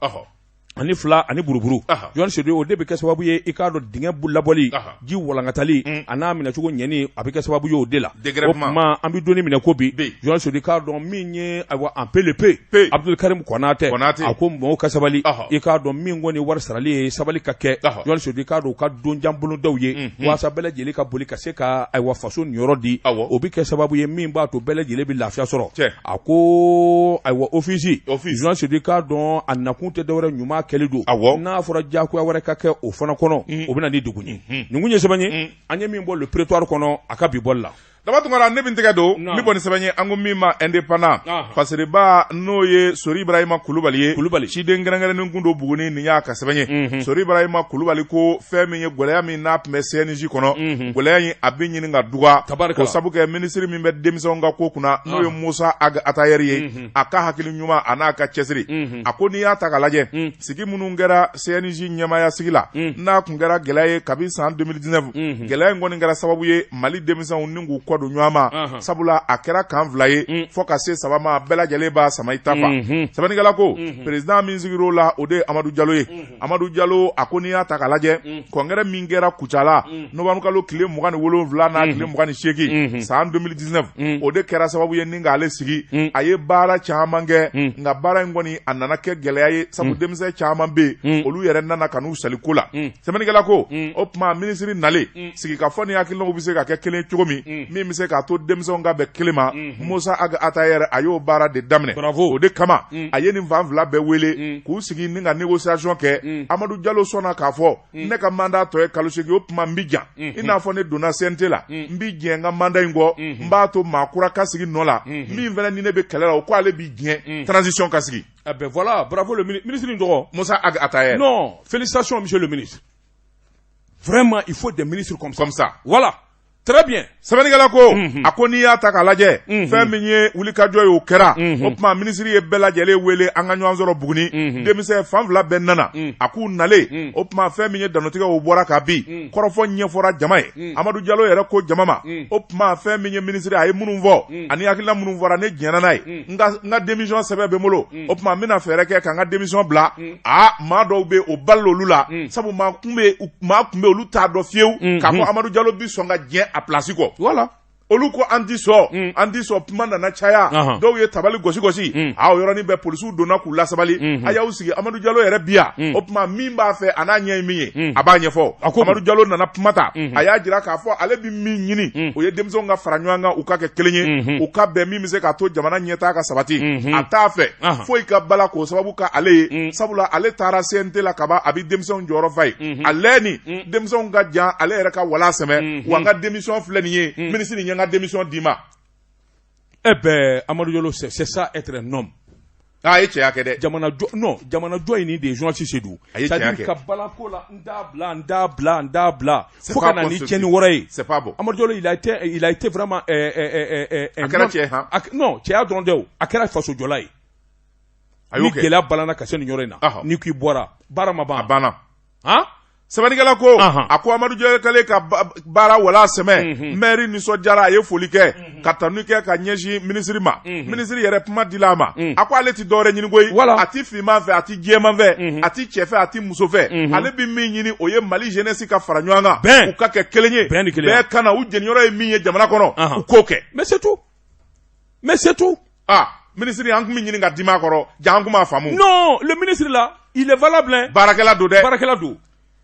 S1: ani fila ani buruburu Joni Seydou o de bɛ kɛ sababu ye i k'a dɔn dingɛ labɔli ji walankatali a n'a minɛcogo ɲɛni a bɛ kɛ sababu ye o de la o tuma an bɛ donni minɛ ko bi Joni Seydou k'a dɔn min ye ayiwa Anpe Abdul Karim Konate a ko mɔgɔw ka sabali i k'a dɔn min kɔni wari sarali ye sabali ka kɛ Joni Seydou k'a dɔn u ka donjan bolodaw ye waasa bɛɛ lajɛlen ka boli ka se ka ayiwa faso niyɔrɔ di o bɛ kɛ sababu ye min b'a to bɛɛ lajɛlen bɛ lafiya sɔrɔ a ko ayiwa office Joni Seydou k'a dɔn a nakun tɛ dɔwɛrɛ ɲuman kɛli don n'a fɔra jagoya wɛrɛ ka kɛ o fana kɔnɔ o bɛ na ni degun ye nin kun ye sɛbɛn ye an ye min bɔ le prétoire kɔnɔ a ka bi bɔli la
S2: daba tungara ne bɛ n tɛgɛ don min bɔ ni sɛbɛn ye an ko min ma indépendant fasiriba n'o ye Sori Ibrahima Kulubali ye ciden kɛrɛnkɛrɛnnen kun don Buguni nin y'a ka sɛbɛn ye Sori Ibrahima Kulubali ko fɛn min ye gɛlɛya min n'a tun bɛ CNJ kɔnɔ gɛlɛya in a bɛ ɲini ka duga ko sabu kɛ minisiri min bɛ denmisɛnw ka ko kunna n'o ye Musa Atayɛri ye a ka hakili ɲuman a n'a ka cɛsiri a ko n'i y'a ta k'a lajɛ sigi minnu kɛra CNJ ɲɛmaaya sigi la n'a tun kɛra gɛlɛya ye kabi san 2019 gɛlɛya in kɔni kɛra sababu ye Mali denmisɛnw ni k'u kɔ don ɲɔgɔn ma sabula a kɛra kan fila ye fo ka se saba ma bɛɛ lajɛlen b'a sama i ta fa sɛbɛnnikɛla ko président min sigir'o la o de ye Amadu Jalo ye Amadu Jalo a ko n'i y'a ta k'a lajɛ kɔnkɛrɛ min kɛra Kucala novembre kalo tile 27 n'a tile 28 san 2019 o de kɛra sababu ye ni k'ale sigi a ye baara caman kɛ nka baara in kɔni a nana kɛ gɛlɛya ye sabu denmisɛn caman bɛ yen olu yɛrɛ nana ka n'u sali ko la sɛbɛnnikɛla ko o tuma minisiri nalen sigi ka fɔ ni hakilinaw bɛ se ka kɛ kelen cogo min bɛ se k'a to denmisɛnw ka bɛn kelen ma Musa Atayɛri a y'o baara de daminɛ o de kama a ye nin fan fila bɛɛ wele k'u sigi ni ka négociation kɛ Amadu Jalo sɔnna k'a fɔ ne ka mandat tɔ ye kalo 8 o tuma n bɛ jan i n'a fɔ ne donna CNT la n bɛ jɛn n ka mandat in kɔ n b'a to maa kura ka sigi nɔ la min fana ni ne bɛ kɛlɛ la o ko ale bɛ jɛn transition ka sigi
S1: ben voilà bravo le ministre in tɔgɔ
S2: Musa Atayɛri
S1: non félicitations monsieur le ministre vraiment il faut des ministres comme ça voilà très bien
S2: sɛbɛnnikɛla ko a ko n'i y'a ta k'a lajɛ fɛn min ye wulikajɔ ye o kɛra o tuma minisiri ye bɛɛ lajɛlen wele an ka ɲɔgɔn sɔrɔ Buguni denmisɛn fan fila bɛɛ nana a k'u nalen o tuma fɛn min ye dannotigɛ o bɔra k'a bin kɔrɔfɔ ɲɛfɔra jama ye Amadu Jalo yɛrɛ ko jama ma o tuma fɛn min ye minisiri a ye minnu fɔ ani hakilina minnu fɔra ne jɛnna n'a ye n ka démission sɛbɛn bɛ n bolo o tuma n bɛna fɛɛrɛ kɛ ka n ka démission bila maa dɔw bɛ o balo olu la sabu maa kun bɛ olu t'a dɔn fiyewu k'a fɔ Amadu Jalo bi sɔn ka jɛn a place kɔ
S1: voilà
S2: olu ko an ti sɔn kuma nana caya dɔw ye tabali gosi a o yɔrɔnin bɛɛ polisiw donna k'u lasabali a y'aw sigi Amadu Jalo yɛrɛ bi yan o tuma min b'a fɛ a n'a ɲɛ ye min ye a b'a ɲɛfɔ Amadu Jalo nana kuma ta a y'a jira k'a fɔ ale bɛ min ɲini o ye denmisɛnw ka fara ɲɔgɔn kan u ka kɛ kelen ye u ka bɛn min bɛ se k'a to jamana ɲɛtaa ka sabati a t'a fɛ foyi ka bala k'o sababu ka ale ye sabula ale taara CNT la kaban a bɛ denmisɛnw jɔyɔrɔ fa ye a lɛ ni denmisɛnw ka jan ale yɛrɛ ka wala sɛmɛ wa n ka démission filɛ nin ye minisiri nin ye n ka démission d'i ma.
S1: Eh ben Amadou Diallo c'est ça être un homme.
S2: Ah, et cɛya kɛ dɛ.
S1: Jamana jɔ in ni des journalistes c'est d'où. C'est-à-dire ka balako la nda bla fo ka na ni tiɲɛni wɛrɛ ye.
S2: C'est pas bon.
S1: Amadou Diallo il a été vraiment
S2: a kɛra cɛ han.
S1: Non, cɛya dɔrɔn tɛ o. A kɛra faso jɔla ye. Ni gɛlɛya balana ka se nin yɔrɔ in na. Ni k'i bɔra baara ma ban.
S2: A banna.
S1: Han?
S2: Sɛbɛnnikɛla ko a ko Amadu Diallo kɛlen ka baara wala sɛmɛ maire nisɔndiyara a ye foli kɛ ka tanu kɛ ka ɲɛsin minisiri ma minisiri yɛrɛ kuma dila a ma a ko ale ti dɔwɛrɛ ɲini koyi a ti finman fɛ a ti jɛman fɛ a ti cɛ fɛ a ti muso fɛ ale bi min ɲini o ye Mali jeunesse ka fara ɲɔgɔn kan u ka kɛ kelen ye bɛɛ ka na u jeniyɔrɔ ye min ye jamana kɔnɔ u k'o kɛ.
S1: Mais c'est tout.
S2: Ministre an kun bɛ ɲini ka dimi a kɔrɔ ja an kun m'a faamu.
S1: Non, le ministre là il est valable.
S2: Baarakɛla don dɛ.
S1: Baarakɛla don.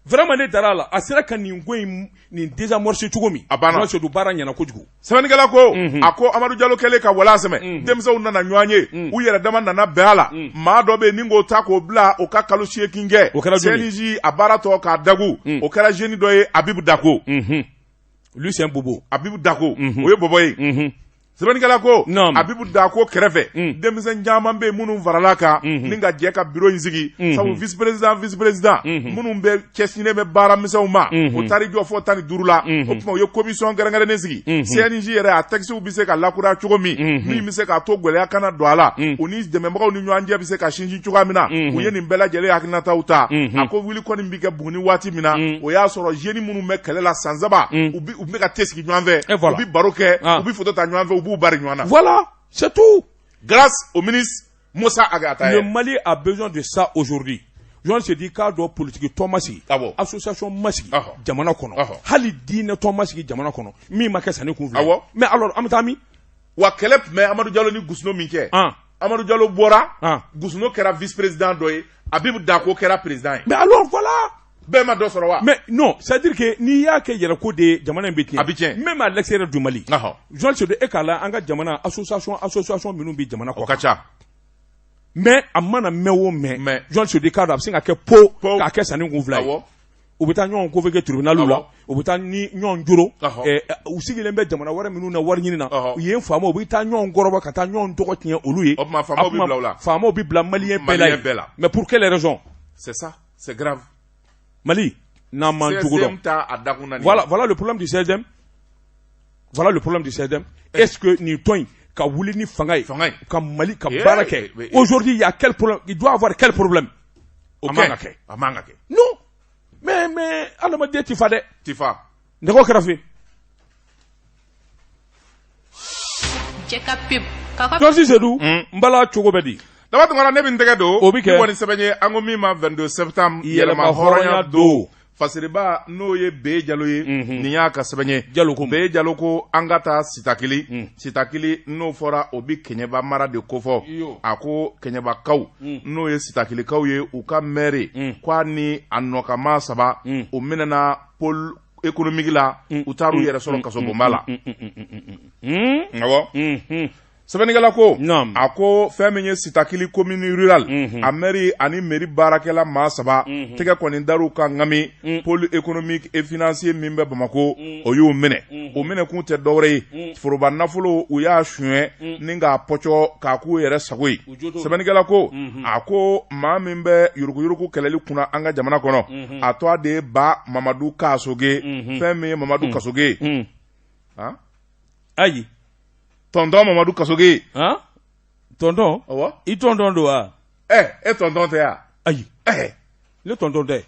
S1: Vraiment ne dara la a sera ka nin ko in nin désamorcer cogo min a banna c'est du baara ɲɛna kojugu.
S2: Sɛbɛnnikɛla ko a ko Amadu Diallo kɛlen ka wala sɛmɛ denmisɛnw nana ɲɔgɔn ye u yɛrɛ dama nana bɛn a la maa dɔ bɛ yen ni k'o ta k'o bila o ka kalo 8 kɛ CNJ a baara tɔ k'a dagu o kɛra jeune dɔ ye Abibu Dako.
S1: Lui c'est un bobo.
S2: Abibu Dako o ye bɔbɔ ye. Sɛbɛnnikɛla ko Abibu Dako kɛrɛfɛ denmisɛn caman bɛ yen minnu farala kan ni ka jɛ ka bureau in sigi sabu vice président minnu bɛ cɛsinen bɛ baara misɛnw ma o taari jɔ fɔ 15 la o tuma u ye commission kɛrɛnkɛrɛnnen sigi CNJ yɛrɛ a textes bɛ se ka lakura cogo min bɛ se k'a to gɛlɛya kana don a la u ni dɛmɛbagaw ni ɲɔgɔn cɛ bɛ se ka sinsin cogoya min na u ye nin bɛɛ lajɛlen hakilinataw ta a ko wuli kɔni bɛ kɛ Buguni waati min na o y'a sɔrɔ jeunes minnu bɛ kɛlɛ la san saba u bɛ ka thé sigi ɲɔgɔn fɛ u bɛ baro kɛ u bɛ photo ta ɲɔgɔn fɛ.
S1: Voilà, c'est tout.
S2: Grâce au ministre Moussa Agata.
S1: Le Mali a besoin de ça aujourd'hui. Je se dis cadre politique Thomasi, association Masi, Jamana Kono, Hali Dine Thomasi, Jamana Kono, mi ma kessa ne kunvla. Mais alors, Amatami,
S2: wa kelep mais Amadou Diallo ni Gusno minke. Amadou Diallo bora, Gusno kera vice-président doye, Abibou Dako kera président.
S1: Mais alors voilà.
S2: Mais
S1: non, c'est-à-dire que n'i y'a kɛ yɛrɛko de jamana in bɛ tiɲɛ même à l'extérieur du Mali journaliste de e k'a la an ka jamana association minnu bɛ jamana kɔ
S2: o ka ca
S1: mais a mana mɛn o mɛn journaliste de k'a dɔn a bɛ se ka kɛ po k'a kɛ sanni kun fila ye u bɛ taa ɲɔgɔn convoquer tribunal la u bɛ taa ni ɲɔgɔn joro u sigilen bɛ jamana wɛrɛ minnu na wari ɲini na u ye faamaw u bɛ taa ɲɔgɔn kɔrɔbɔ ka taa ɲɔgɔn tɔgɔ tiɲɛ olu ye faamaw bɛ bila maliyɛn bɛɛ la mais pour quelle raison?
S2: C'est ça, c'est grave.
S1: Mali n'a man jogo dɔn. Voilà le problème du 16e. Voilà le problème du 16e. Est-ce que ni tɔn ka wuli ni fanga ye ka Mali ka baara kɛ aujourd'hui il y a quel problème, il doit avoir quel problème?
S2: A man ka kɛ.
S1: Non mais adamaden ti fa dɛ.
S2: Ti fa.
S1: Nɛgɛ kɛrɛfɛ.
S3: Jɛka pib.
S1: Tɔnsi Seydou n bala cogo bɛ di.
S2: Daba tungara ne bɛ n tɛgɛ don
S1: o bɛ kɛ
S2: ni sɛbɛn ye an ko min ma 22 septembre yɛlɛma hɔrɔnya don fasiriba n'o ye Beye Jalo ye nin y'a ka sɛbɛn ye Beye Jalo ko an ka taa Sitakili n'o fɔra o bi Kɛɲɛba mara de kofɔ a ko Kɛɲɛbakaw n'o ye Sitakilikaw ye u ka maire k'a ni a nɔkama 3 o minɛna pôle économique la u taar'u yɛrɛ sɔrɔ kasobonba la awɔ. Sɛbɛnnikɛla ko a ko fɛn min ye Sitakili commune rurale a maire ani mairie baarakɛla maa 3 tɛgɛ kɔni dar'u ka ŋami pôle économique et financier min bɛ Bamako o y'u minɛ o minɛkun tɛ dɔwɛrɛ ye foroba nafolo u y'a suɲɛ ni k'a pɔcɔ k'a k'u yɛrɛ sago ye. Sɛbɛnnikɛla ko a ko maa min bɛ yuruguyurugu kɛlɛli kunna an ka jamana kɔnɔ a tɔgɔ de ye Ba Mamadu Kasoge fɛn min ye Mamadu Kasoge ye
S1: ayi
S2: tonton Mamadou Kasoge.
S1: Tonton? I tonton do wa?
S2: E tonton tɛ ya?
S1: Ayi. Ne tonton tɛ.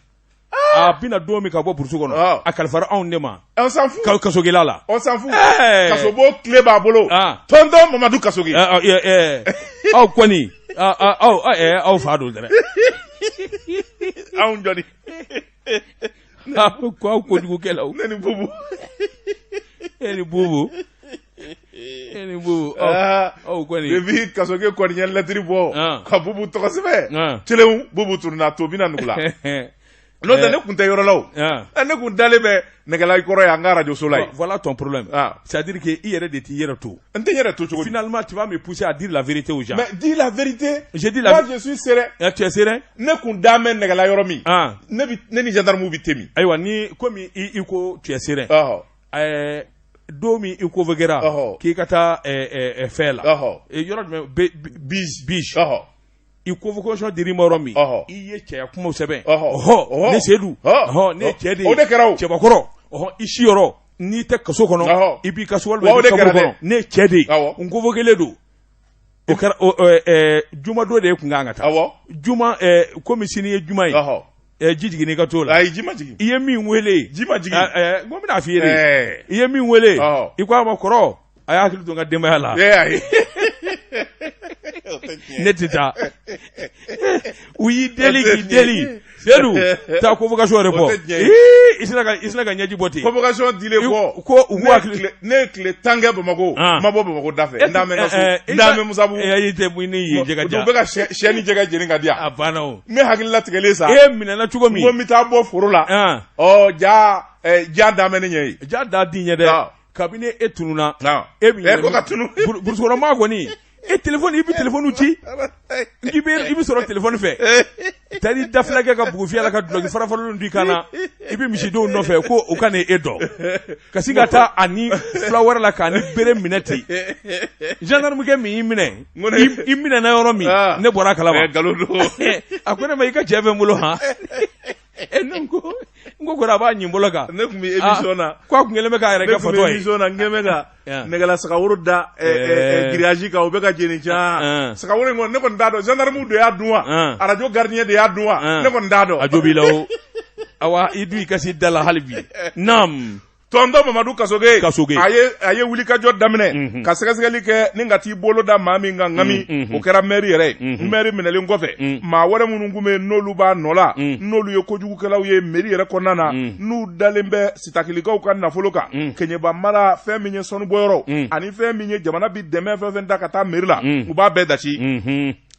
S1: A bina don min ka bɔ burusu kɔnɔ. A kalifara anw de ma.
S2: On s'en fout.
S1: Kasogela la.
S2: On s'en fout. Kasobo tile b'a bolo. Tonton Mamadou Kasoge.
S1: Aw kɔni. Aw fa don dɛrɛ.
S2: Anw jɔni.
S1: Ko aw kojugukɛlaw.
S2: Ne ni bubu.
S1: E ni bubu.
S2: Depuis Kasoge Kouania Latri Bo, Kabubu Tokasive, Teleu, Bubu Turna, Tobina Nula. Non, ne kunta yɔrɔ la o. Ne kun dalen bɛ nɛgɛla kɔrɔ ye an ka radio so la ye.
S1: Voilà ton problème. C'est-à-dire que i yɛrɛ de t'i yɛrɛ to.
S2: N tɛ yɛrɛ to cogo di.
S1: Finalement tu vas me pousser à dire la vérité aux gens.
S2: Mais dis la vérité.
S1: Je dis la vérité.
S2: Moi je suis serein.
S1: Tu es serein?
S2: Ne kun da mɛ nɛgɛla yɔrɔ min. Ne ni gendarme bi temi.
S1: Ayiwa ni komi i ko tu es serein. Don min i convoquera k'i ka taa fɛn la. Yɔrɔ jumɛn biche. I convocation dir'i ma yɔrɔ min i ye cɛya kumaw sɛbɛn ne Seydou ne ye cɛ de ye cɛbakɔrɔ i si yɔrɔ n'i tɛ kaso kɔnɔ i b'i ka so walima i bɛ kaburu kɔnɔ ne ye cɛ de ye n convoquelen don o kɛra juma don de ye kun kan ka taa juma komi sini ye juma ye ji jigin i ka t'o la i ye min wele n ko n bɛna f'i ye de i ye min wele i ko a ma kɔrɔ a y'a hakili to n ka denbaya la ne tɛ taa u y'i deli k'i deli Seydou taa convocation yɛrɛ bɔ i sina ka ɲɛji bɔ ten
S2: convocation dilen bɔ
S1: ko u ko hakili
S2: ne ye tile 10 kɛ Bamako ma bɔ Bamako da fɛ n d'a mɛn ka so n d'a mɛ Musabu
S1: i tɛ ne ye jɛgɛ diya
S2: u bɛ ka sɛ ni jɛgɛ jeni ka diya
S1: a banna o
S2: ne hakili latigɛlen sa
S1: e minɛna cogo min
S2: n ko n bɛ taa bɔ foro la ja d'a mɛn ne ɲɛ ye
S1: ja da di ɲɛ dɛ kabini e tununa e bɛ
S2: ko ka tunu
S1: burusi kɔnɔmaa kɔni e téléphone i bɛ téléphone ci i bɛ sɔrɔ téléphone fɛ tari dafilakɛ ka bugufiyɛ la ka duloki farafaralenw di kan na i bɛ misidenw nɔfɛ ko u ka na e dɔn ka sin ka taa a ni fila wɛrɛ la k'a ni bere minɛ ten gendarmekɛ min y'i minɛ i minɛna yɔrɔ min ne bɔra a kalama a ko ne ma i ka cɛ bɛ n bolo han ne ko kɔrɔ a b'a ɲin bolo kan
S2: ne tun bɛ émission na
S1: ko a tun kɛlen bɛ k'a yɛrɛ kɛ fatɔ ye
S2: émission na n kɛlen bɛ ka nɛgɛla sagaworo da grillage kan o bɛ ka jeni can sagaworo in kɔni ne kɔni t'a dɔn gendarme de y'a dun wa radio gardien de y'a dun wa ne kɔni t'a dɔn
S1: a jo b'i la o awa i dun i kasi da la hali bi naam
S2: tonton Mamadu Kasoge a ye wulikajɔ daminɛ ka sɛgɛsɛgɛli kɛ ni ka t'i bolo da maa min kan ŋami o kɛra maire yɛrɛ ye maire minɛlen kɔfɛ maa wɛrɛ minnu kun bɛ n'olu b'a nɔ la n'olu ye kojugukɛlaw ye mairie yɛrɛ kɔnɔna na n'u dalen bɛ sitakilikaw ka nafolo kan Keɲeba mara fɛn min ye sanubɔyɔrɔ ani fɛn min ye jamana bi dɛmɛ fɛn fɛn da ka taa mairie la u b'a bɛɛ dasi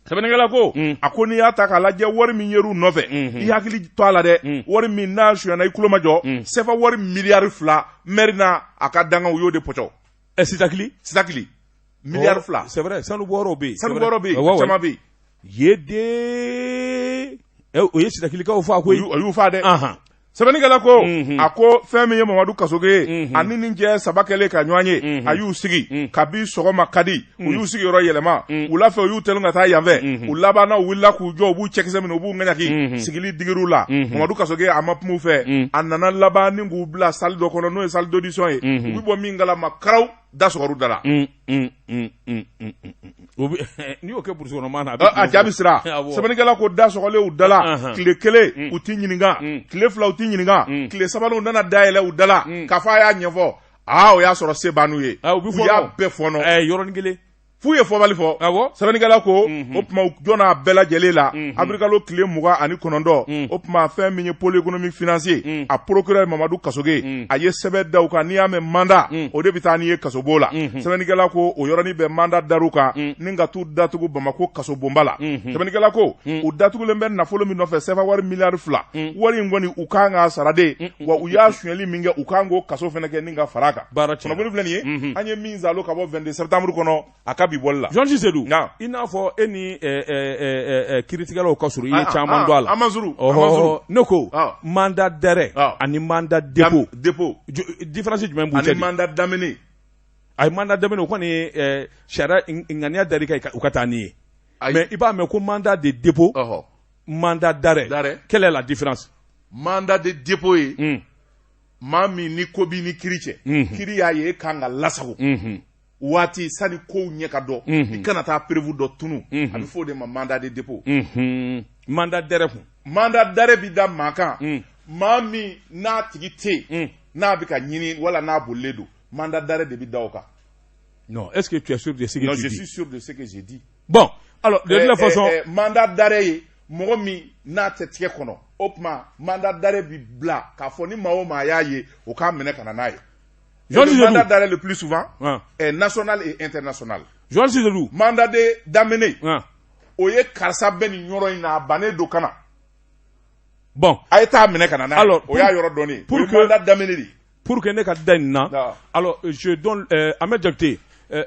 S2: sɛbɛnnikɛla ko a ko n'i y'a ta k'a lajɛ wari min yer'u nɔfɛ i hakili to a la dɛ wari min n'a suyana i kulo ma jɔ CFA wari miliyari 2 maire na a ka dangan u y'o de pɔtɔ sitakili miliyari 2
S1: c'est vrai sanubɔyɔrɔw bɛ yen
S2: caman bɛ yen
S1: ye de o ye sitakilikaw fɔ a ko
S2: o y'u fɔ dɛ sɛbɛnnikɛla ko a ko fɛn min ye Mamadu Kasoge ye ani nin cɛ saba kɛlen ka ɲɔgɔn ye a y'u sigi kabi sɔgɔma ka di u y'u sigi yɔrɔ yɛlɛma wula fɛ u y'u tɛnun ka taa yan fɛ u labanna u wulila k'u jɔ u b'u cɛkisɛ minɛ u b'u ŋɛɲaki sigili digir'u la Mamadu Kasoge a ma kuma u fɛ a nana laban ni k'u bila salle dɔ kɔnɔ n'o ye salle d'audition ye u bɛ bɔ min kalama karaw da sɔgɔr'u da la
S1: n'i y'o kɛ burusi kɔnɔma na
S2: a jaabi sira sɛbɛnnikɛla ko da sɔgɔlen u da la tile kelen u t'i ɲininka tile fila u t'i ɲininka tile sabanan u nana dayɛlɛ u da la k'a fɔ a y'a ɲɛfɔ o y'a sɔrɔ se b'an n'u ye u y'a bɛɛ fɔnɔ
S1: yɔrɔnin kelen
S2: f'u ye fɔbali fɔ sɛbɛnnikɛla ko o tuma jɔn a bɛɛ lajɛlen la abrikalo tile 29 o tuma fɛn min ye pôle économique financier a procureur Mamadu Kasoge a ye sɛbɛn da u kan n'i y'a mɛn mandat o de bɛ taa n'i ye kasobo la sɛbɛnnikɛla ko o yɔrɔnin bɛ mandat dar'u kan ni ka t'u datugu Bamako kasobonba la sɛbɛnnikɛla ko u datugulen bɛ nafolo min nɔfɛ CFA wari miliyari 2 wari in kɔni u kan k'a sara de wa u y'a sonyɛli min kɛ u kan k'o kaso fana kɛ ni ka far'a kan kunnafoni filɛ nin ye an ye min zalo ka bɔ 22 septembre kɔnɔ a ka bi bɔli la
S1: Jean Seydou i n'a fɔ e ni kiiritigɛlaw ka surun i ye caman don a la ne ko mandat d'arrêt ani mandat dépôt différence jumɛn b'u cɛ
S2: ani mandat d'amener
S1: a ye mandat d'amener o kɔni ye sariya ŋaniya dar'i kan u ka taa n'i ye mais i b'a mɛn ko mandat de dépôt mandat d'arrêt quelle est la différence
S2: mandat de dépôt ye maa min ni ko b'i ni kiiri cɛ kiiri y'a ye e kan ka lasago waati sani kow ɲɛ ka dɔn i kana taa prévu dɔ tunu a bɛ fɔ o de ma mandat de dépôt
S1: mandat d'arrêt kun
S2: mandat d'arrêt bi da maa kan maa min n'a tigi tɛ yen n'a bɛ ka ɲini wala n'a bolilen don mandat d'arrêt de bi da o kan.
S1: Non, est-ce que tu es sûr de ce que tu dis?
S2: Non, je suis sûr de ce que j'ai dit.
S1: Bon, alors de toute façon
S2: mandat d'arrêt ye mɔgɔ min n'a tɛ tigɛ kɔnɔ o tuma mandat d'arrêt bi bila k'a fɔ ni maa o maa y'a ye o k'a minɛ ka na n'a ye. Le mandat d'arrêt le plus souvent est national et international. Mandat d'amener. Oye karsa ben nyoro ina bane do kana.
S1: Bon.
S2: Aïta amene kana na. Alors, oya yoro donné. Pour que mandat d'amener.
S1: Pour que ne ka denna. Alors, je donne Ahmed Diakité.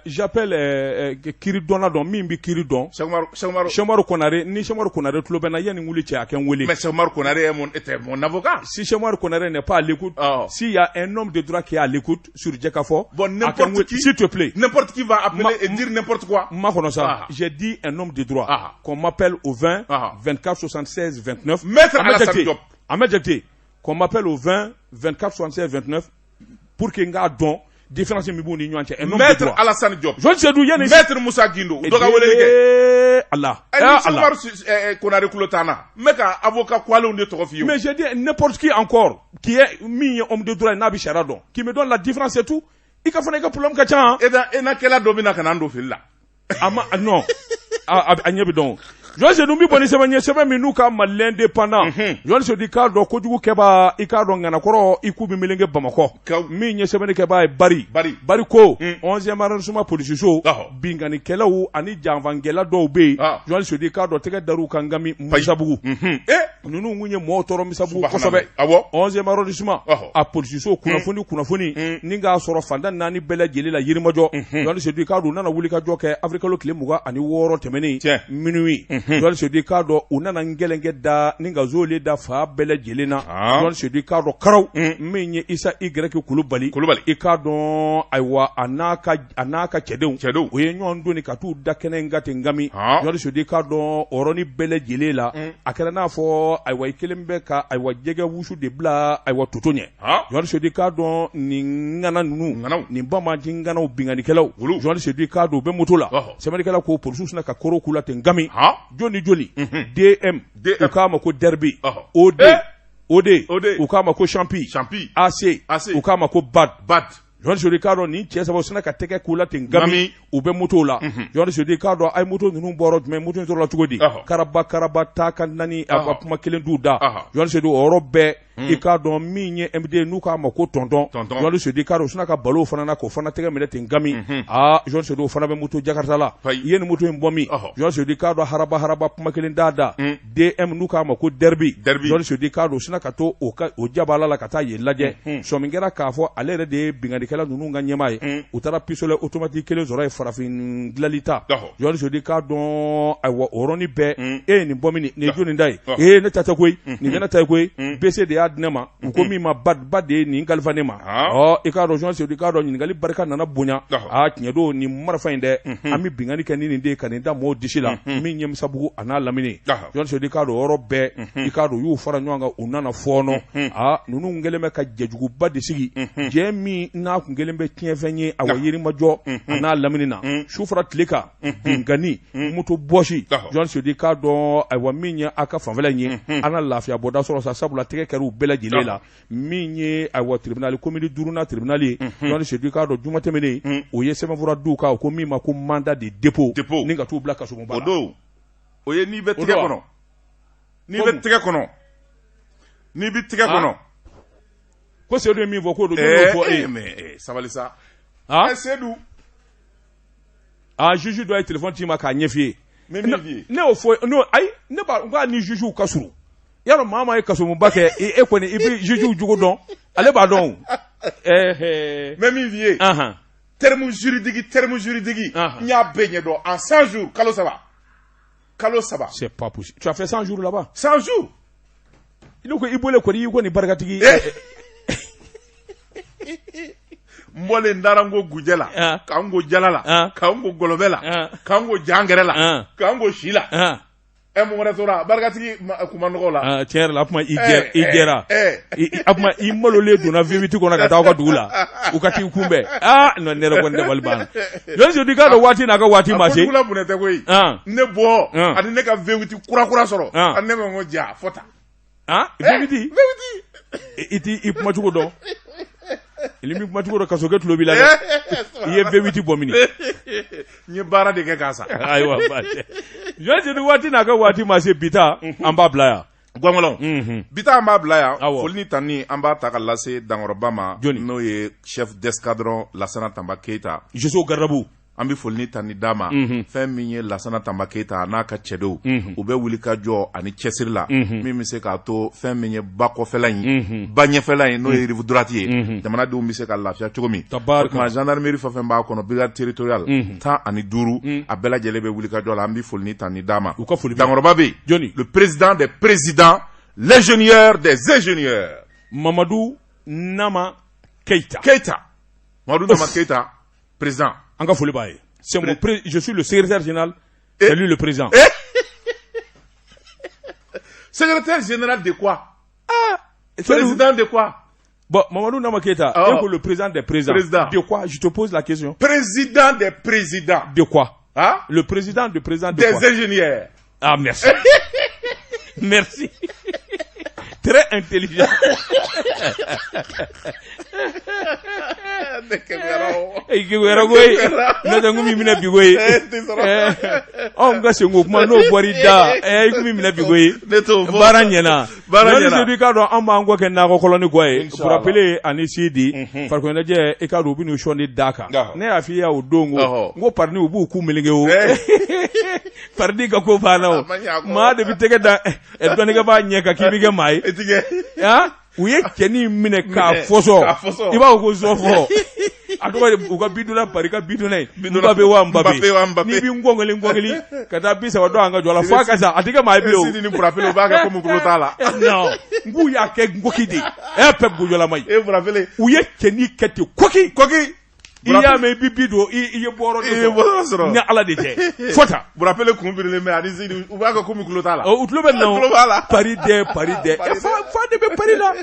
S1: J'appelle Kiridon don Mimbi Kiridon. Chamaru Konare, ni Chamaru Konare, Tlobena Yani Moulitia à Kenwili.
S2: Mais Chamaru Konare était mon avocat.
S1: Si Chamaru Konare n'est pas à l'écoute, s'il y a un homme de droit qui est à l'écoute sur Djekafo, s'il te plaît.
S2: N'importe qui va appeler et dire n'importe quoi.
S1: J'ai dit un homme de droit qu'on m'appelle au 20 24 76 29.
S2: Maître Alassane Diop.
S1: Ahmed Diakité, qu'on m'appelle au 20 24 76 29 pour qu'il y ait un don. Différence Mibouni Nuanche.
S2: Maître Alassane Diop.
S1: Je ne sais d'où il y a
S2: Maître Moussa Guindo.
S1: Allah. Mais j'ai dit n'importe qui encore qui est mis homme de droit Nabi Charadon qui me donne la différence et tout. Il y a un problème kacha.
S2: Et na quelle domina kanando filla.
S1: Non. Agnebidon. Je sais nous boni sebanye sebami nuka malindépendant. Je se dit ka do kojugu keba ikado ngana koro ikubi milenge Bamako. Mi nye sebane keba bari ko 11e arrondissement police so bingani kelawu ani janvangela do be. Je se dit ka do tege daru kangami Misabugu. Nunu ngunye motoro Misabugu kosobe. 11e arrondissement a police so kunafuni ninga soro fanda nani bele jelela yirimajo. Je se dit ka do nana wulika joke Afrika lo kilemuga ani woro temeni minuit. Jɔn se di k'a dɔn u nana ngelenge da ni ka zole da fa bɛɛ lajɛlen na jɔn se di k'a dɔn karaw min ye Isa Y Kulubali i k'a dɔn ayiwa a n'a ka cɛdenw o ye ɲɔgɔn doni ka t'u da kɛnɛ in ka ten ngami jɔn se di k'a dɔn o yɔrɔnin bɛɛ lajɛlen la a kɛra n'a fɔ ayiwa i kelen bɛ ka ayiwa jɛgɛ wusu de bila ayiwa toto ɲɛ jɔn se di k'a dɔn nin ŋana ninnu nin bamaji ŋanaw binganikɛlaw jɔn se di k'a dɔn u bɛ moto la sɛbɛnnikɛla ko polisiw sina ka koro k'u la ten ngami joni DM u k'a ma ko Derby OD u k'a ma ko Champi AC u k'a ma ko Bad jɔn se di k'a dɔn nin cɛ saba u sina ka tɛgɛ k'u la ten ngami u bɛ moto la jɔn se di k'a dɔn a ye moto ninnu bɔra jumɛn moto in sɔrɔla cogo di karaba ta ka nani a kuma kelen d'u da jɔn se di o yɔrɔ bɛɛ i k'a dɔn min ye MD n'u k'a ma ko tonton jɔn se di k'a dɔn u sina ka balo fana na k'o fana tɛgɛ minɛ ten ngami jɔn se di o fana bɛ moto Jakarta la i ye nin moto in bɔ min jɔn se di k'a dɔn haraba kuma kelen da DM n'u k'a ma ko Derby jɔn se di k'a dɔn u sina ka to o jabala la ka taa yen lajɛ sɔmin kɛra k'a fɔ ale yɛrɛ de ye binganikɛla ninnu ka ɲɛmaa ye u taara pistolet automatique kelen sɔrɔ ye farafin dilali ta jɔn se di k'a dɔn ayiwa o yɔrɔnin bɛɛ e ye nin bɔ min nin ye jɔnni da ye ne ta tɛ koyi nin tɛ ne ta ye koyi BC de y'a di ne ma u ko min ma ba de ye nin kalifa ne ma i k'a dɔn jɔn se di k'a dɔn ɲininkali barika nana bonya tiɲɛ don nin marifa in dɛ an bɛ bingani kɛ ni nin de ye ka nin da mɔgɔw disi la min ye Misabugu a n'a lamini jɔn se di k'a dɔn yɔrɔ bɛɛ i k'a dɔn u y'u fara ɲɔgɔn kan u nana fɔɔnɔ ninnu kɛlen bɛ ka jɛjuguba de sigi jɛ min n'a kun kelen bɛ tiɲɛfɛn ye a wa yirimajɔ a n'a lamini na su fara tile kan bingani moto bɔsi jɔn se di k'a dɔn ayiwa min ye a ka fanfɛla in ye an na lafiya bɔda sɔrɔ sa sabula tɛgɛ kɛra u bɛɛ lajɛlen la min ye ayiwa tribunal commune 5nan tribunal ye jɔn se di k'a dɔn juma tɛmɛnen o ye sɛbɛnfura d'u kan o ko min ma ko mandat de dépôt ni ka t'u bila kasogonba la
S2: o don o ye n'i bɛ tɛgɛ kɔnɔ n'i bɛ tɛgɛ kɔnɔ
S1: ko Seydou ye min fɔ k'o don fɔ
S2: mais sabali sa Seydou
S1: juge dɔ ye téléphone ci ma k'a ɲɛf'i ye
S2: ne
S1: y'o fɔ ayi ne b'a ni juge ka surun yarɔ maa ye kasogonba kɛ e kɔni i bɛ juge jogo dɔn ale b'a dɔn
S2: mais min f'i ye terme juridique n y'a bɛɛ ɲɛ dɔn en 100 jours kalo saba
S1: c'est pas possible tu as fait 100 jours là-bas
S2: 100 jours
S1: il ko i bole kɔni i ko ni barikatigi
S2: n bɔlen dara n ko gujɛ la k'an ko jala la k'an ko gɔlɔbɛ la k'an ko jangɛrɛ la k'an ko si la mun wɛrɛ tora barikatigi kuma nɔgɔ la
S1: tiɲɛ yɛrɛ la a kuma i jɛra a kuma i malolen donna viviti kɔnɔ ka taa aw ka dugu la u ka t'i kunbɛn non ne yɛrɛ kɔni dabali banna jɔn se di k'a dɔn waati n'a ka waati ma se
S2: a ko dugula bonɛ tɛ koyi ne bɔ ani ne ka viviti kura sɔrɔ ani ne bɛ n ko ja fɔ tan
S1: viviti i kuma cogo dɔn ili mi kuma cogo dɔn kaso kɛ tulo b'i la dɛ i ye viviti bɔ mini
S2: n ye baara de kɛ k'a sa
S1: ayiwa jɔn se di waati n'a ka waati ma se bi ta an b'a bila yan
S2: Gwangolon bita an b'a bila yan foli ni tani an b'a ta ka lase Dankɔrɔba ma n'o ye chef d'escadron Lassana Tamba Keita
S1: Joso Garabou
S2: an bɛ foli ni tani d'a ma fɛn min ye Lassana Tamba Keita n'a ka cɛdenw u bɛ wuli ka jɔ ani cɛsiri la min bɛ se k'a to fɛn min ye ba kɔfɛla in ba ɲɛfɛla in n'o ye rive droite ye jamanadenw bɛ se ka lafiya cogo min o tuma gendarmerie fɛn fɛn b'a kɔnɔ brigade territoriale 15 a bɛɛ lajɛlen bɛ wuli ka jɔ la an bɛ foli ni tani d'a ma Dankɔrɔba bɛ yen le président des présidents l'ingénieur des ingénieurs
S1: Mamadou Nama Keita
S2: Mamadou Nama Keita président.
S1: Je suis le secrétaire général, c'est lui le président.
S2: Secrétaire général de quoi? Président de quoi?
S1: Bon, Mamadou Nama Keita, le président des présidents. De quoi? Je te pose la question.
S2: Président des présidents.
S1: De quoi? Le président de quoi?
S2: Des ingénieurs.
S1: Ah, merci. Merci. Très intelligent. Ikigwera goyi nada ngumi mina bigoyi ngase ngokuma no borida ngumi mina bigoyi baranyana nani ka do amba ngo ke na ko koloni goyi pour rappeler ani sidi farko na je e ka do bi no shoni daka ne afia o dongo ngo parni ubu ku melenge o pardi ka ko bana ma de bitege da e do ne ga ba nyeka kibige mai u ye cɛni minɛ k'a fɔsɔ i b'a fɔ ko zɔfɔ a tɔgɔ u ka bidula pari ka bidula Mbappé wa Mbappé n'i b'i ngɔngeli ka taa 30 dɔ an ka jɔ la fo a ka sa a tɛ kɛ maa ye bilen o
S2: Sidi ni Burapele u b'a kɛ comme kulo t'a la
S1: non n k'u y'a kɛ ngoki de Pep Guardiola ma ye
S2: Burapele
S1: u ye cɛni kɛ ten koki i y'a mɛn i bɛ bi don i ye bɔrɔ de sɔrɔ ni Ala de tɛ fɔta
S2: Burapele kun birilen mɛ ani Sidi u b'a kɛ comme kulo t'a la
S1: u tulo bɛ na Paris dɛ fa de bɛ Paris la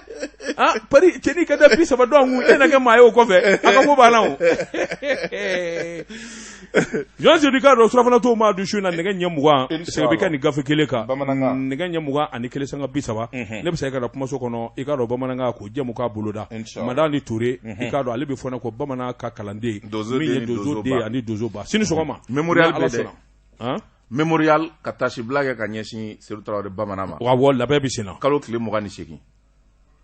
S1: Paris cɛni ka da 30 dɔ an kun e na kɛ maa ye o kɔfɛ a ka ko banna o Jean Ricardo surafana to ma du su na nɛgɛ ɲɛ 20 sɛgɛ bɛ kɛ ni gafe kelen kan nɛgɛ ɲɛ 20 ani kelen sanga 30 ne bɛ se ka kumaso kɔnɔ i ka dɔn bamanankan ko jɛmu k'a boloda Madani Touré i ka dɔn ale bɛ fɔ ne ko bamanan ka kalanden min ye Dozo den ani Dozo ba sini sɔgɔma
S2: mémorial bɛ dɛ mémorial ka tasi bila kɛ ka ɲɛsin Seydou Traoré bamanan ma
S1: awɔ labɛn bɛ sen na
S2: kalo tile 28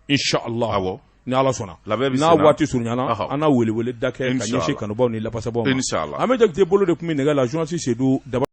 S1: inchallah
S2: awɔ
S1: ni Ala sɔnna n'a waati surunyana an n'a wele da kɛ ka ɲɛsin kanubaw ni lapasabaw ma an bɛ Jakite bolo de kun bɛ nɛgɛ la journaliste Seydou